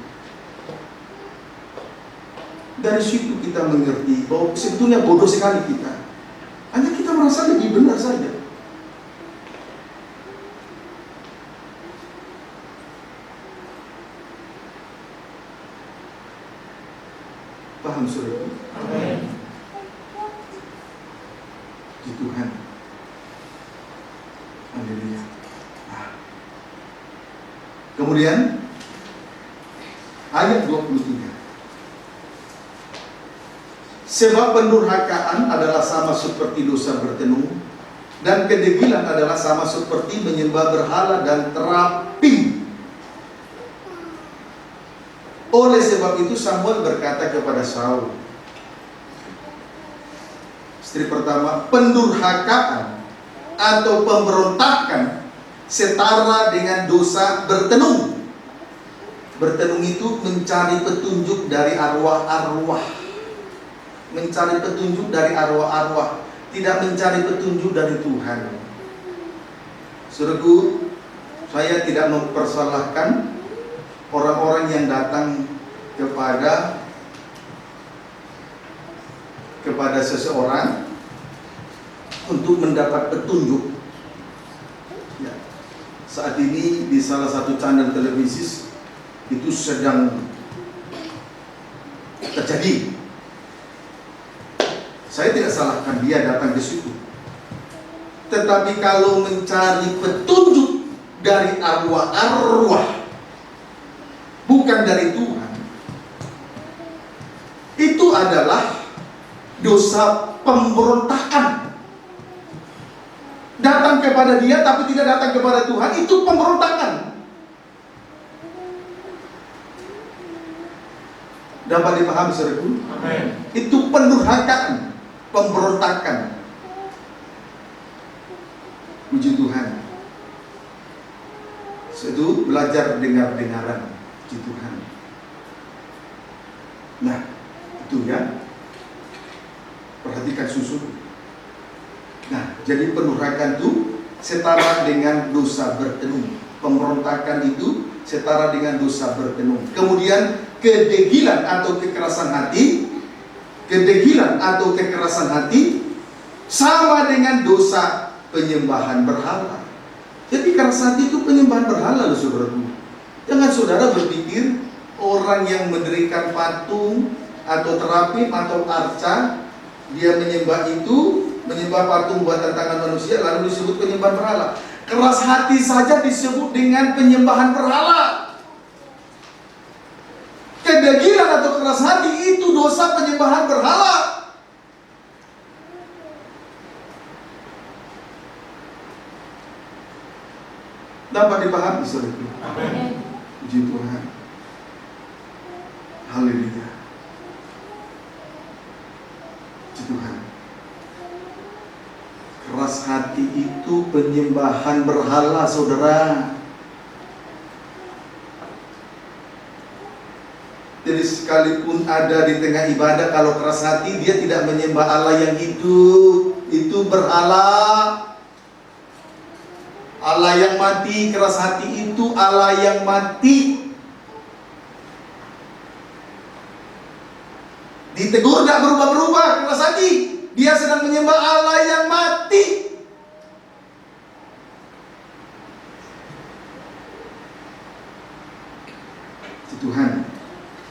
Dari situ kita mengerti bahwa sebetulnya bodoh sekali kita. Hanya kita merasa lebih benar saja. Paham saudara? Amin. Di Tuhan. Haleluya. Nah. Kemudian ayat 23. Sebab pendurhakaan adalah sama seperti dosa bertenung, dan kedegilan adalah sama seperti menyembah berhala dan terapi. Oleh sebab itu Samuel berkata kepada Saul, Istri pertama, pendurhakaan atau pemberontakan setara dengan dosa bertenung. Bertenung itu mencari petunjuk dari arwah-arwah. Mencari petunjuk dari arwah-arwah, tidak mencari petunjuk dari Tuhan. Saudaraku, saya tidak mempersalahkan orang-orang yang datang kepada seseorang untuk mendapat petunjuk. Ya. Saat ini di salah satu channel televisi itu sedang terjadi. Saya tidak salahkan dia datang ke situ. Tetapi kalau mencari petunjuk dari arwah-arwah, bukan dari Tuhan, itu adalah dosa pemberontakan. Datang kepada dia tapi tidak datang kepada Tuhan, itu pemberontakan. Dapat dipahami, saudaraku? Amin. Itu pendurhakaan, pemberontakan. Puji Tuhan. Itu belajar dengar-dengaran. Puji Tuhan. Nah, itu ya. Perhatikan susu. Nah, jadi pendurhakaan itu setara dengan dosa bertenung. Pemberontakan itu setara dengan dosa bertenung. Kemudian kedegilan atau kekerasan hati, kedegilan atau kekerasan hati sama dengan dosa penyembahan berhala. Jadi keras hati itu penyembahan berhala loh, saudaraku. Jangan saudara berpikir orang yang mendirikan patung atau terapim atau arca, dia menyembah patung buatan tangan manusia lalu disebut penyembahan berhala. Keras hati saja disebut dengan penyembahan berhala. Kedegilan atau keras hati itu dosa penyembahan berhala. Dapat dipahami, saudaraku? Amin. Puji Tuhan. Haleluya. Puji Tuhan. Keras hati itu penyembahan berhala, saudara. Jadi sekalipun ada di tengah ibadah, kalau keras hati dia tidak menyembah Allah yang hidup, itu berhala. Allah yang mati, keras hati itu Allah yang mati. Ditegur tidak berubah-berubah, keras hati. Dia sedang menyembah Allah yang mati. Tuhan,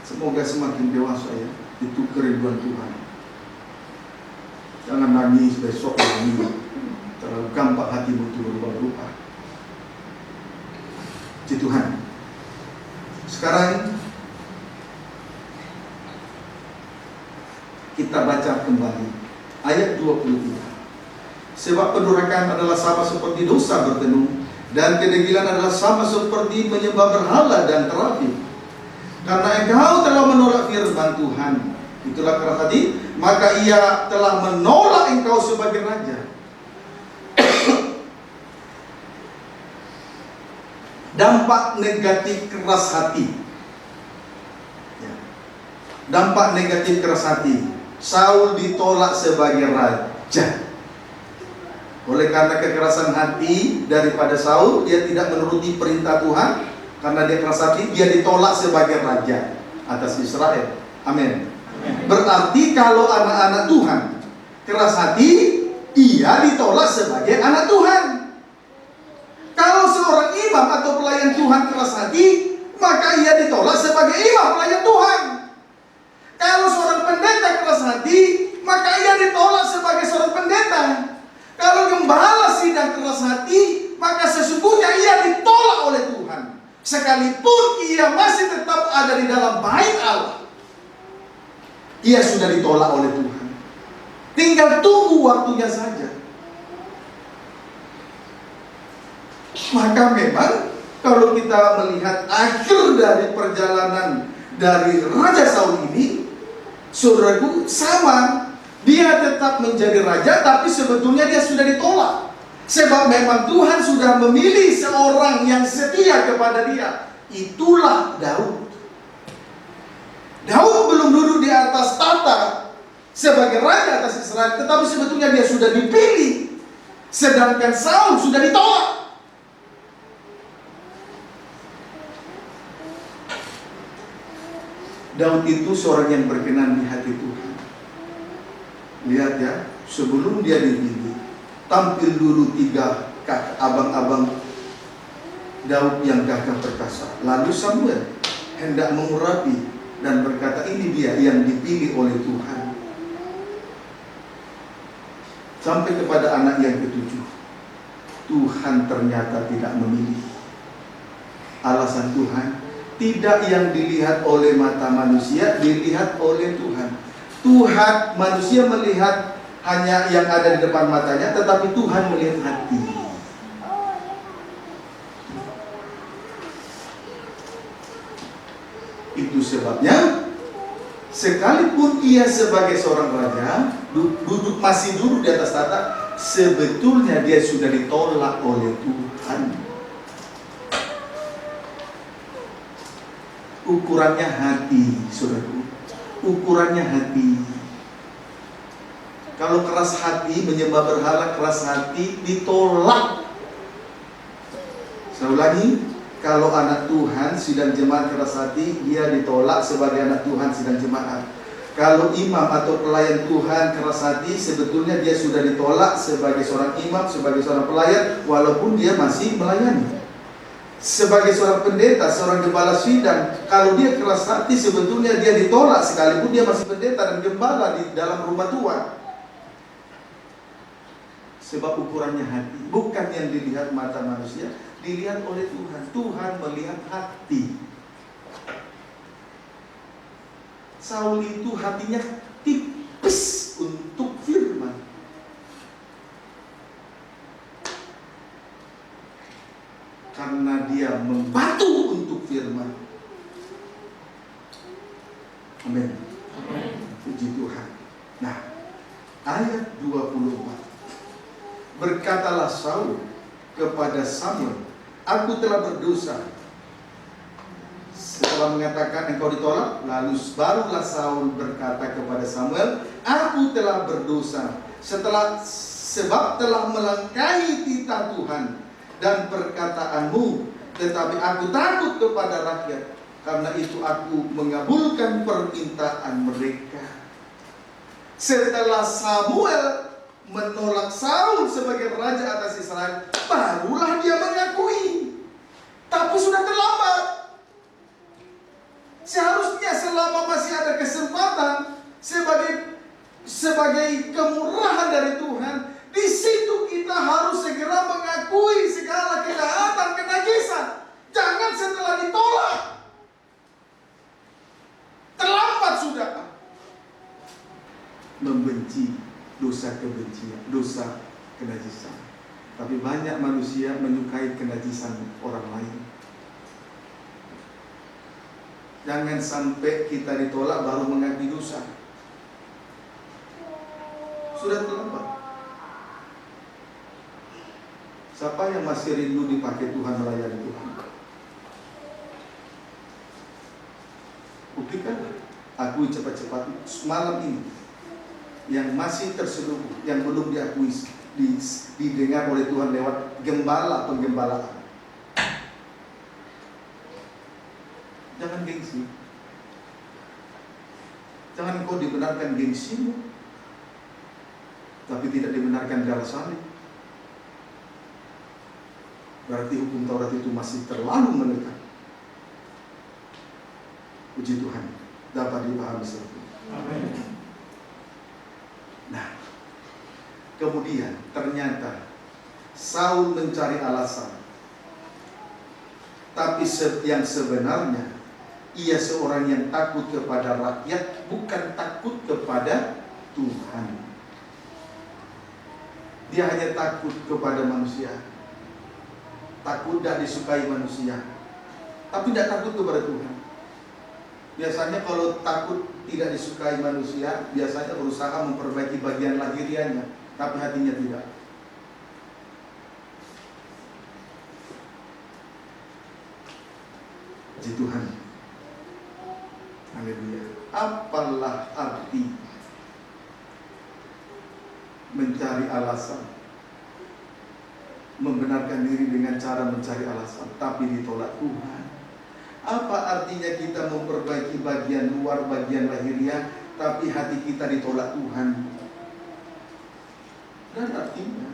semoga semakin dewasa ya, itu kerinduan Tuhan. Jangan nangis besok lagi, terlalu gampang hatimu itu berubah-ubah. Tuhan. Sekarang kita baca kembali ayat 23. Sebab pendurhakaan adalah sama seperti dosa bertenung, dan kedegilan adalah sama seperti menyembah berhala dan terapim. Karena engkau telah menolak firman Tuhan, itulah keras hati, maka ia telah menolak engkau sebagai raja. Dampak negatif keras hati. Ya. Dampak negatif keras hati. Saul ditolak sebagai raja. Oleh karena kekerasan hati daripada Saul, dia tidak menuruti perintah Tuhan. Karena dia keras hati, dia ditolak sebagai raja atas Israel. Amin. Berarti kalau anak-anak Tuhan keras hati, ia ditolak sebagai anak Tuhan. Kalau seorang imam atau pelayan Tuhan keras hati, maka ia ditolak sebagai imam pelayan Tuhan. Kalau seorang pendeta keras hati, maka ia ditolak sebagai seorang pendeta. Kalau gembala sidang keras hati, maka sesungguhnya ia ditolak oleh Tuhan. Sekalipun ia masih tetap ada di dalam bait Allah, ia sudah ditolak oleh Tuhan. Tinggal tunggu waktunya saja. Maka memang kalau kita melihat akhir dari perjalanan dari Raja Saul ini, saudaraku, sama Dia tetap menjadi raja, tapi sebetulnya dia sudah ditolak. Sebab memang Tuhan sudah memilih seorang yang setia kepada dia. Itulah Daud. Daud belum duduk di atas tahta sebagai raja atas Israel, tetapi sebetulnya dia sudah dipilih. Sedangkan Saul sudah ditolak. Daud itu seorang yang berkenan di hati Tuhan. Lihat ya, sebelum dia dipilih, tampil dulu 3 abang-abang Daud yang gagah perkasa. Lalu Samuel hendak mengurapi dan berkata, ini dia yang dipilih oleh Tuhan. Sampai kepada anak yang ke-7, Tuhan ternyata tidak memilih. Alasan Tuhan, tidak yang dilihat oleh mata manusia, dilihat oleh Tuhan. Tuhan, manusia melihat hanya yang ada di depan matanya, tetapi Tuhan melihat hati. Itu sebabnya, sekalipun ia sebagai seorang raja, masih duduk di atas tahta, sebetulnya dia sudah ditolak oleh Tuhan. Ukurannya hati, saudaraku. Ukurannya hati. Kalau keras hati, menyembah berhala, keras hati, ditolak. Saya ulangi, kalau anak Tuhan sidang jemaat keras hati, dia ditolak sebagai anak Tuhan sidang jemaat. Kalau imam atau pelayan Tuhan keras hati, sebetulnya dia sudah ditolak sebagai seorang imam, sebagai seorang pelayan, walaupun dia masih melayani. Sebagai seorang pendeta, seorang gembala sidang, kalau dia keras hati, sebetulnya dia ditolak sekalipun dia masih pendeta dan gembala di dalam rumah Tuhan. Sebab ukurannya hati, bukan yang dilihat mata manusia, dilihat oleh Tuhan. Tuhan melihat hati. Saul itu hatinya tipis untuk firman. Karena dia membantu untuk firman. Amin. Puji Tuhan. Nah, ayat 24. Berkatalah Saul kepada Samuel, aku telah berdosa. Setelah mengatakan engkau ditolak, lalu barulah Saul berkata kepada Samuel, aku telah berdosa sebab telah melangkahi titah Tuhan dan perkataanmu, tetapi aku takut kepada rakyat, karena itu aku mengabulkan permintaan mereka. Setelah Samuel menolak Saul sebagai raja atas Israel, barulah dia mengakui. Tapi sudah terlambat. Seharusnya selama masih ada kesempatan, sebagai kemurahan dari Tuhan, di situ kita harus segera mengakui segala kejahatan, kenajisan. Jangan setelah ditolak. Terlambat sudah. Membenci dosa kebencian, dosa kenajisan. Tapi banyak manusia menyukai kenajisan orang lain. Jangan sampai kita ditolak baru mengakui dosa. Sudah terlambat. Siapa yang masih rindu dipakai Tuhan, melayani Tuhan? Buktikanlah. Akui cepat-cepat malam ini. Yang masih terselubung, yang belum diakui, didengar oleh Tuhan lewat penggembalaan. Jangan gengsi. Jangan kau dibenarkan gengsimu, tapi tidak dibenarkan darah salib. Berarti hukum Taurat itu masih terlalu melekat. Puji Tuhan, dapat dipahami seperti itu. Amin. Nah, kemudian ternyata Saul mencari alasan. Tapi yang sebenarnya ia seorang yang takut kepada rakyat, bukan takut kepada Tuhan. Dia hanya takut kepada manusia. Takut tidak disukai manusia, tapi tidak takut kepada Tuhan. Biasanya kalau takut tidak disukai manusia, biasanya berusaha memperbaiki bagian lahirianya, tapi hatinya tidak. Puji Tuhan. Haleluya. Apalah arti mencari alasan, membenarkan diri dengan cara mencari alasan, tapi ditolak Tuhan? Apa artinya kita memperbaiki bagian luar, bagian lahiriah, tapi hati kita ditolak Tuhan? Dan artinya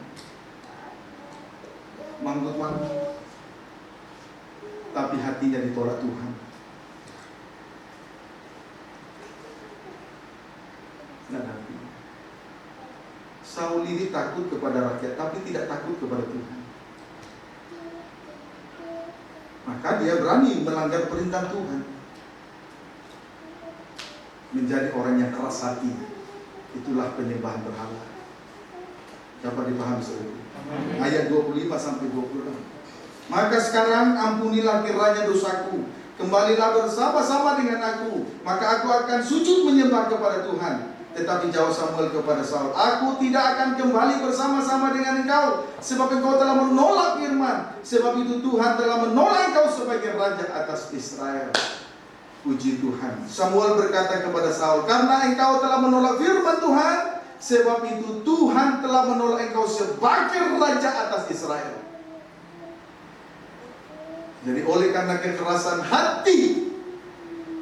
manggut-manggut, tapi hatinya ditolak Tuhan. Dan artinya Saul ini takut kepada rakyat, tapi tidak takut kepada Tuhan. Maka dia berani melanggar perintah Tuhan, menjadi orang yang keras hati. Itulah penyembahan berhala. Dapat dipahami saudara? Ayat 25 sampai 26. Maka sekarang ampunilah kiranya dosaku, kembalilah bersama-sama dengan aku, maka aku akan sujud menyembah kepada Tuhan. Tetapi jawab Samuel kepada Saul, aku tidak akan kembali bersama-sama dengan engkau, sebab engkau telah menolak firman. Sebab itu Tuhan telah menolak engkau sebagai raja atas Israel. Puji Tuhan. Samuel berkata kepada Saul, karena engkau telah menolak firman Tuhan, sebab itu Tuhan telah menolak engkau sebagai raja atas Israel. Jadi oleh karena kekerasan hati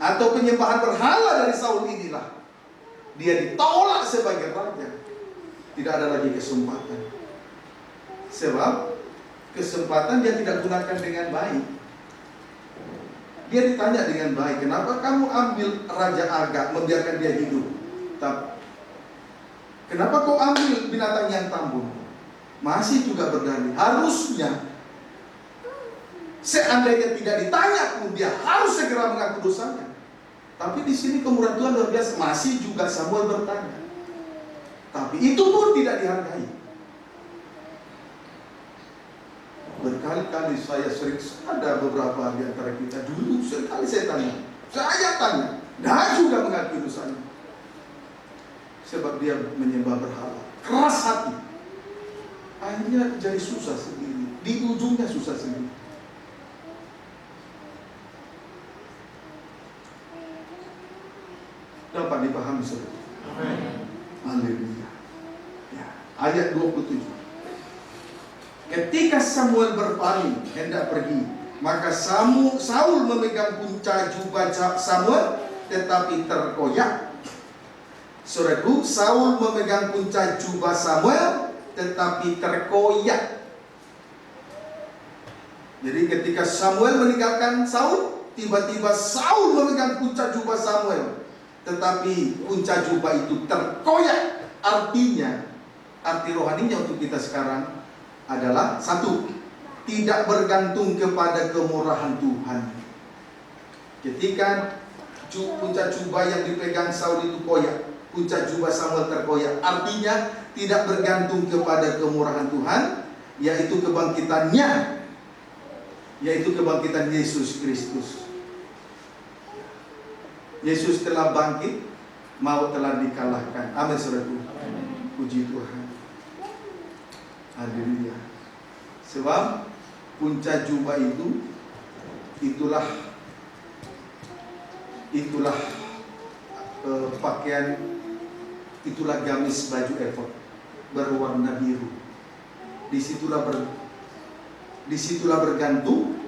atau penyembahan berhala dari Saul inilah dia ditolak sebagai raja. Tidak ada lagi kesempatan. Sebab kesempatan dia tidak gunakan dengan baik. Dia ditanya dengan baik, kenapa kamu ambil Raja Agag, membiarkan dia hidup? Kenapa kau ambil binatang yang tambun? Masih juga berdalih. Harusnya seandainya tidak ditanya pun dia harus segera mengaku dosanya. Tapi di sini kemurahan Tuhan luar biasa. Masih juga Samuel bertanya, tapi itu pun tidak dihargai. Berkali-kali saya sering, ada beberapa di antara kita dulu sekali saya tanya, dan juga mengakui dosanya. Sebab dia menyembah berhala, keras hati. Akhirnya jadi susah sendiri, di ujungnya susah sendiri. Dapat dipahami saudara? Amin. Haleluya. Ya. Ayat 27. Ketika Samuel berpaling hendak pergi, maka Saul memegang punca jubah Samuel, tetapi terkoyak. Saudaraku, Saul memegang punca jubah Samuel, tetapi terkoyak. Jadi ketika Samuel meninggalkan Saul, tiba-tiba Saul memegang punca jubah Samuel, tetapi punca jubah itu terkoyak. Artinya, arti rohaninya untuk kita sekarang adalah satu, tidak bergantung kepada kemurahan Tuhan. Ketika punca jubah yang dipegang Saul itu koyak, punca jubah Samuel terkoyak, artinya tidak bergantung kepada kemurahan Tuhan, yaitu kebangkitannya, yaitu kebangkitan Yesus Kristus. Yesus telah bangkit, maut telah dikalahkan. Amin saudaraku. Puji Tuhan. Haleluya. Sebab punca jubah itu itulah pakaian, itulah gamis baju efod berwarna biru. Disitulah bergantung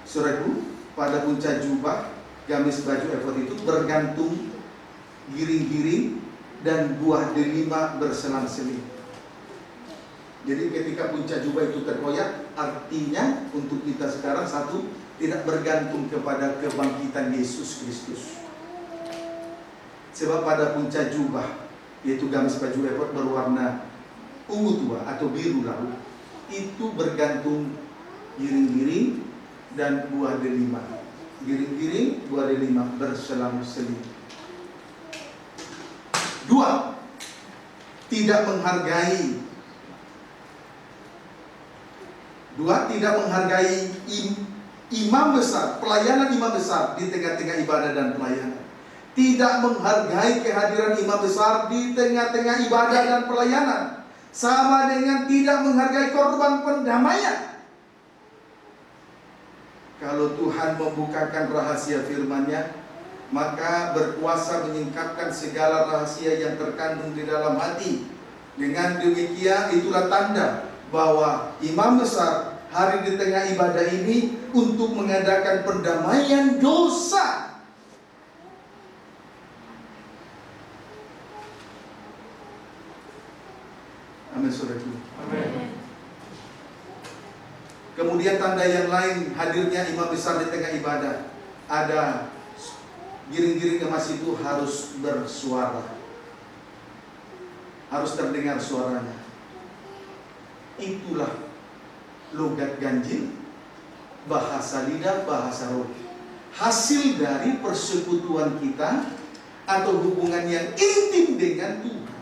saudaraku, pada punca jubah gamis baju efod itu bergantung giring-giring dan buah delima berselang-seling. Jadi ketika punca jubah itu terkoyak, artinya untuk kita sekarang satu, tidak bergantung kepada kebangkitan Yesus Kristus. Sebab pada punca jubah, yaitu gamis baju efod berwarna ungu tua atau biru laut, itu bergantung giring-giring dan buah delima. Giring-giring, buah delima berselang-seling. Dua, tidak menghargai imam besar, pelayanan imam besar di tengah-tengah ibadah dan pelayanan. Tidak menghargai kehadiran imam besar di tengah-tengah ibadah dan pelayanan, sama dengan tidak menghargai korban pendamaian. Kalau Tuhan membukakan rahasia firman-Nya, maka berkuasa menyingkapkan segala rahasia yang terkandung di dalam hati. Dengan demikian, itulah tanda bahwa imam besar hari di tengah ibadah ini untuk mengadakan pendamaian dosa. Amin, saudaraku. Amin. Kemudian tanda yang lain hadirnya imam besar di tengah ibadah, ada giring-giring emas itu harus bersuara, harus terdengar suaranya. Itulah logat ganjil, bahasa lidah, bahasa roh, hasil dari persekutuan kita atau hubungan yang intim dengan Tuhan.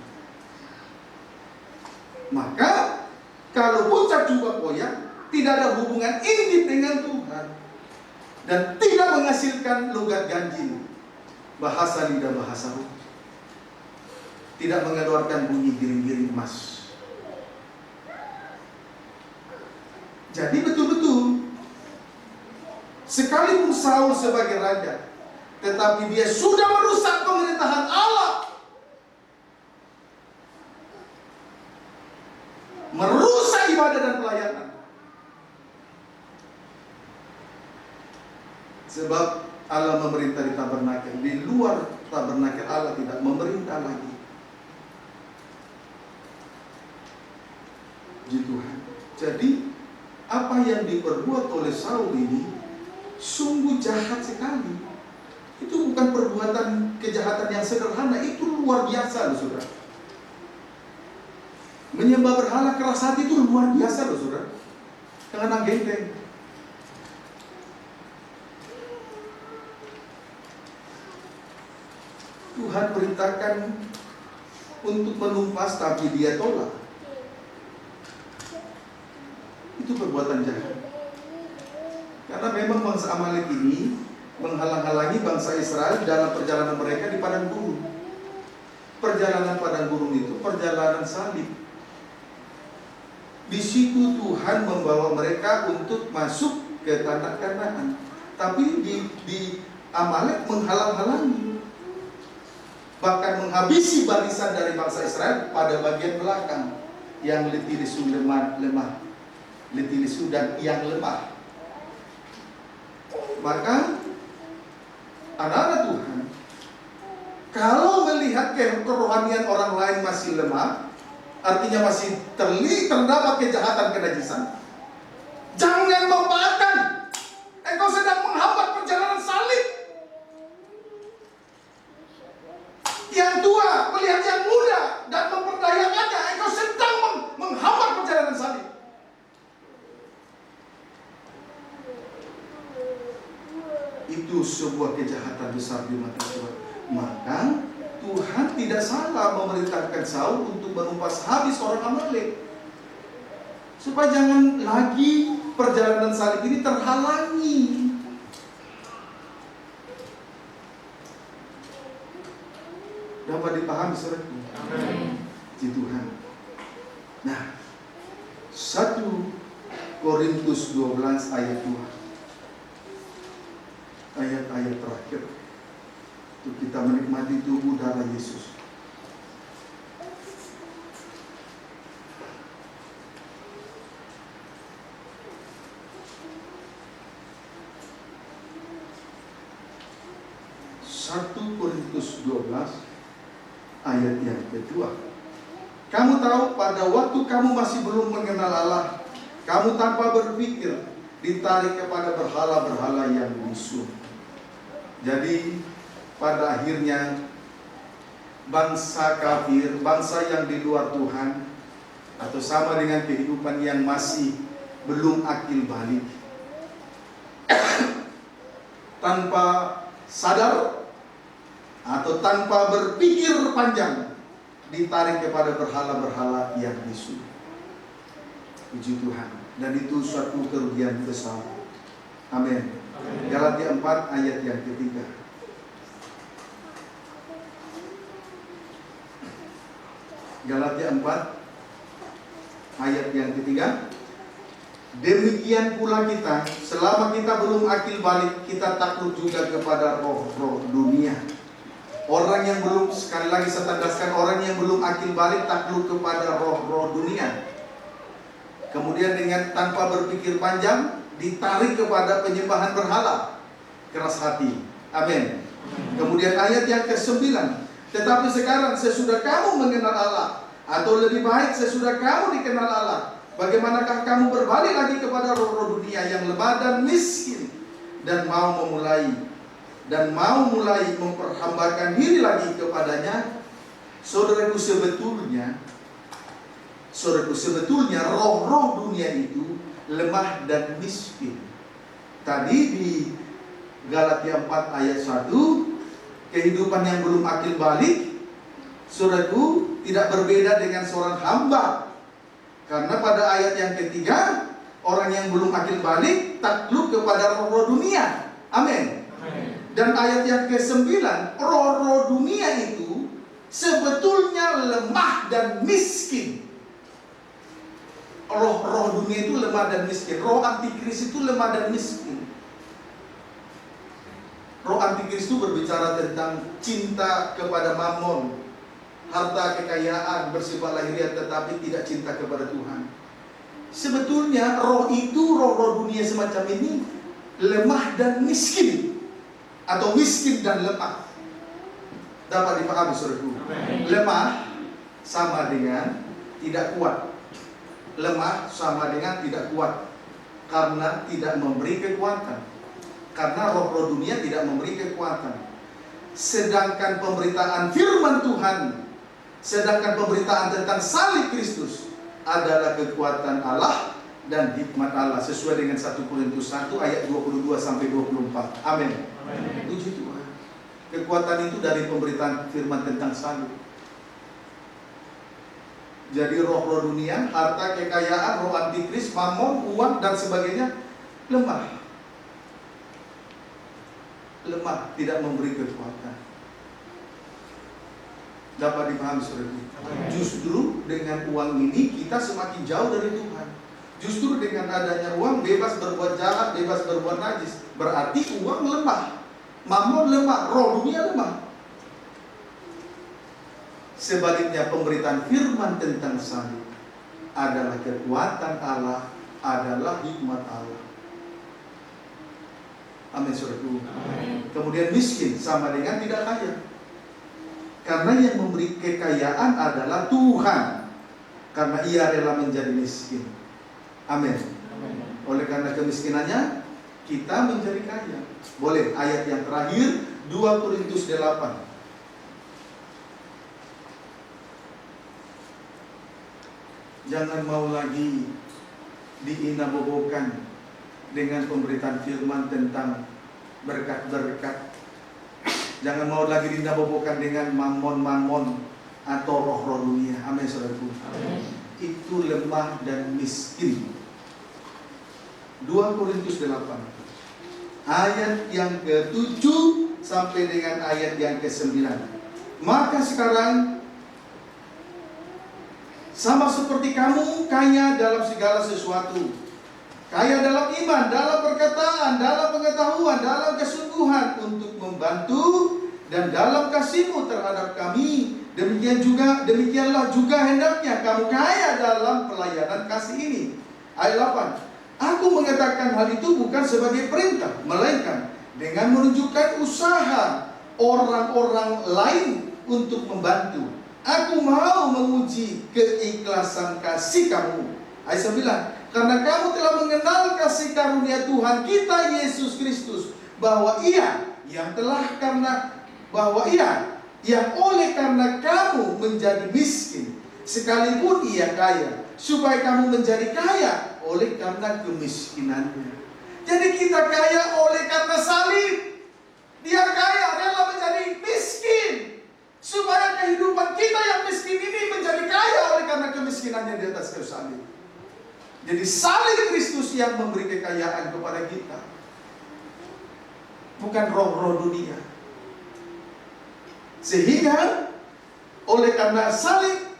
Maka kalau puncak jubah koyak tidak ada hubungan intim dengan Tuhan dan tidak menghasilkan logat ganjil, bahasa lidah, bahasa roh, tidak mengeluarkan bunyi giring-giring emas. Jadi betul-betul, sekalipun Saul sebagai raja, tetapi dia sudah merusak pemerintahan Allah, merusak ibadah dan pelayanan. Sebab Allah memerintah di tabernakel, di luar tabernakel Allah tidak memerintah lagi. Puji Tuhan. Jadi apa yang diperbuat oleh Saul ini sungguh jahat sekali. Itu bukan perbuatan kejahatan yang sederhana, itu luar biasa loh saudara. Menyembah berhala keras hati itu luar biasa loh saudara. Jangan genteng. Tuhan perintahkan untuk menumpas tapi dia tolak. Itu perbuatan jahat. Karena memang bangsa Amalek ini menghalang-halangi bangsa Israel dalam perjalanan mereka di padang gurun. Perjalanan padang gurun itu perjalanan salib. Di situ Tuhan membawa mereka untuk masuk ke tanah Kanaan. Tapi di Amalek menghalang-halangi, bahkan menghabisi barisan dari bangsa Israel pada bagian belakang yang letih lesu lemah, letih lesu dan yang lemah. Maka anak-anak Tuhan, kalau melihat kerohanian orang lain masih lemah, artinya masih terdapat kejahatan, kenajisan, jangan memanfaatkan. Engkau sedang menghambat perjalanan salib. Yang tua melihat yang muda dan memperdayakannya, engkau sedang menghambat perjalanan salib. Itu sebuah kejahatan besar di mata Tuhan. Maka Tuhan tidak salah memerintahkan Saul untuk menumpas habis orang Amalek, supaya jangan lagi perjalanan salib ini terhalangi. Dapat dipahami saudaraku? Amin. Puji Tuhan. Nah, 1 Korintus 12 ayat 2. Ayat-ayat terakhir untuk kita menikmati tubuh darah Yesus. Satu Korintus 12 ayat yang kedua. Kamu tahu pada waktu kamu masih belum mengenal Allah, kamu tanpa berpikir ditarik kepada berhala-berhala yang bisu. Jadi pada akhirnya bangsa kafir, bangsa yang di luar Tuhan, atau sama dengan kehidupan yang masih belum akil balik, tanpa sadar atau tanpa berpikir panjang ditarik kepada berhala-berhala yang bisu. Puji Tuhan. Dan itu suatu kerugian besar. Amin. Galatia 4 ayat yang ketiga. Galatia 4 ayat yang ketiga. Demikian pula kita, selama kita belum akil balik, kita takluk juga kepada roh-roh dunia. Orang yang belum, sekali lagi saya tegaskan, orang yang belum akil balik takluk kepada roh-roh dunia. Kemudian dengan tanpa berpikir panjang, ditarik kepada penyembahan berhala. Keras hati. Amin. Kemudian ayat yang ke-9. Tetapi sekarang sesudah kamu mengenal Allah, atau lebih baik sesudah kamu dikenal Allah, bagaimanakah kamu berbalik lagi kepada roh-roh dunia yang lemah dan miskin, dan mau mulai memperhambakan diri lagi kepadanya? Saudaraku, sebetulnya roh-roh dunia itu lemah dan miskin. Tadi di Galatia 4 ayat 1, kehidupan yang belum akil balik, saudaraku, tidak berbeda dengan seorang hamba. Karena pada ayat yang ketiga, orang yang belum akil balik takluk kepada roh-roh dunia. Amin. Dan ayat yang ke-9, roh-roh dunia itu sebetulnya lemah dan miskin. Roh-roh dunia itu lemah dan miskin. Roh antikris itu lemah dan miskin. Roh antikris itu berbicara tentang cinta kepada mammon, harta kekayaan bersifat lahiriah, tetapi tidak cinta kepada Tuhan. Sebetulnya roh itu, roh-roh dunia semacam ini lemah dan miskin, atau miskin dan lemah. Dapat dipahami, saudaraku? Lemah sama dengan tidak kuat. Lemah sama dengan tidak kuat, karena tidak memberi kekuatan. Karena roh-roh dunia tidak memberi kekuatan. Sedangkan pemberitaan firman Tuhan, sedangkan pemberitaan tentang salib Kristus adalah kekuatan Allah dan hikmat Allah, sesuai dengan 1 Korintus 1 ayat 22 sampai 24. Amin. Puji Tuhan. Kekuatan itu dari pemberitaan firman tentang salib. Jadi roh-roh dunia, harta kekayaan, roh antikris, mammon, uang dan sebagainya lemah. Lemah, tidak memberi kekuatan. Dapat dipahami, saudara. Justru dengan uang ini kita semakin jauh dari Tuhan. Justru dengan adanya uang, bebas berbuat jahat, bebas berbuat najis. Berarti uang lemah, mammon lemah, roh dunia lemah. Sebaliknya pemberitaan firman tentang salib adalah kekuatan Allah, adalah hikmat Allah. Amin, saudaraku. Kemudian miskin sama dengan tidak kaya. Karena yang memberi kekayaan adalah Tuhan. Karena ia rela menjadi miskin. Amin. Oleh karena kemiskinannya, kita menjadi kaya. Boleh, ayat yang terakhir 2 Korintus 8. Jangan mau lagi diinabobokan dengan pemberitaan firman tentang berkat-berkat. Jangan mau lagi dinabobokan dengan mammon-mammon atau roh-roh dunia. Amin, saudaraku. Itu lemah dan miskin. 2 Korintus 8 ayat yang ke-7 sampai dengan ayat yang ke-9. Maka sekarang sama seperti kamu kaya dalam segala sesuatu, kaya dalam iman, dalam perkataan, dalam pengetahuan, dalam kesungguhan untuk membantu, dan dalam kasihmu terhadap kami. Demikianlah juga hendaknya kamu kaya dalam pelayanan kasih ini. Ayat 8. Aku mengatakan hal itu bukan sebagai perintah, melainkan dengan menunjukkan usaha orang-orang lain untuk membantu. Aku mau menguji keikhlasan kasih kamu. Ayat 9. Karena kamu telah mengenal kasih karunia Tuhan kita Yesus Kristus, bahwa Ia yang oleh karena kamu menjadi miskin, sekalipun Ia kaya, supaya kamu menjadi kaya oleh karena kemiskinannya. Jadi kita kaya oleh karena salib. Dia kaya, rela menjadi miskin, supaya kehidupan kita yang miskin ini menjadi kaya oleh karena kemiskinannya di atas kayu salib. Jadi salib Kristus yang memberi kekayaan kepada kita. bukan roh-roh dunia. Sehingga oleh karena salib,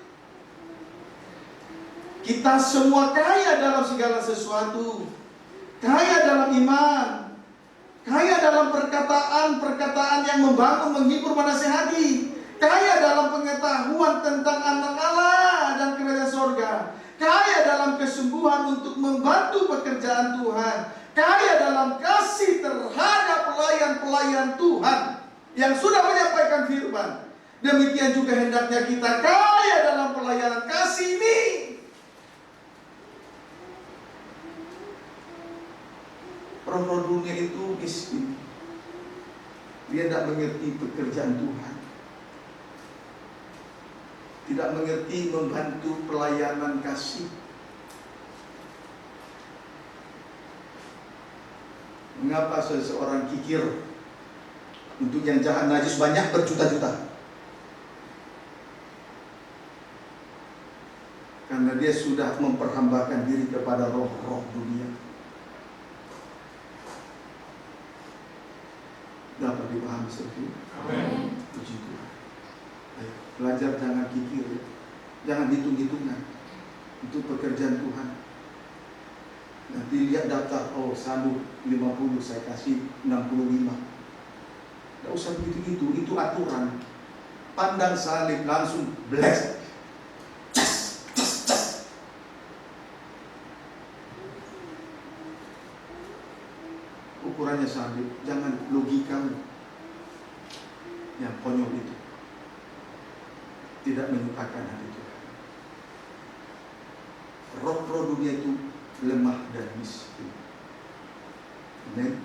kita semua kaya dalam segala sesuatu, kaya dalam iman, kaya dalam perkataan-perkataan yang membangun, menghibur, menasihati, kaya dalam pengetahuan tentang anak Allah dan kerajaan sorga, kaya dalam kesembuhan untuk membantu pekerjaan Tuhan, kaya dalam kasih terhadap pelayan-pelayan Tuhan yang sudah menyampaikan firman. Demikian juga hendaknya kita kaya dalam pelayanan kasih ini. Roh-roh dunia itu miskin. Dia tidak mengerti pekerjaan Tuhan, tidak mengerti membantu pelayanan kasih. Mengapa seseorang kikir untuk yang jahat najis banyak berjuta-juta? Karena dia sudah memperhambakan diri kepada roh-roh dunia. Dapat dipahami seperti itu? Amin. Puji Tuhan. Ayo, belajar jangan kikir, jangan hitung-hitungan untuk pekerjaan Tuhan. Nanti lihat daftar, oh sanggup 50, saya kasih 65. Tidak usah begitu-gitu, itu aturan. Pandang salib langsung bless. Ukurannya salib, jangan logikamu yang konyol itu, tidak menyukakan hati Tuhan. Roh-roh dunia itu lemah dan miskin. Amen.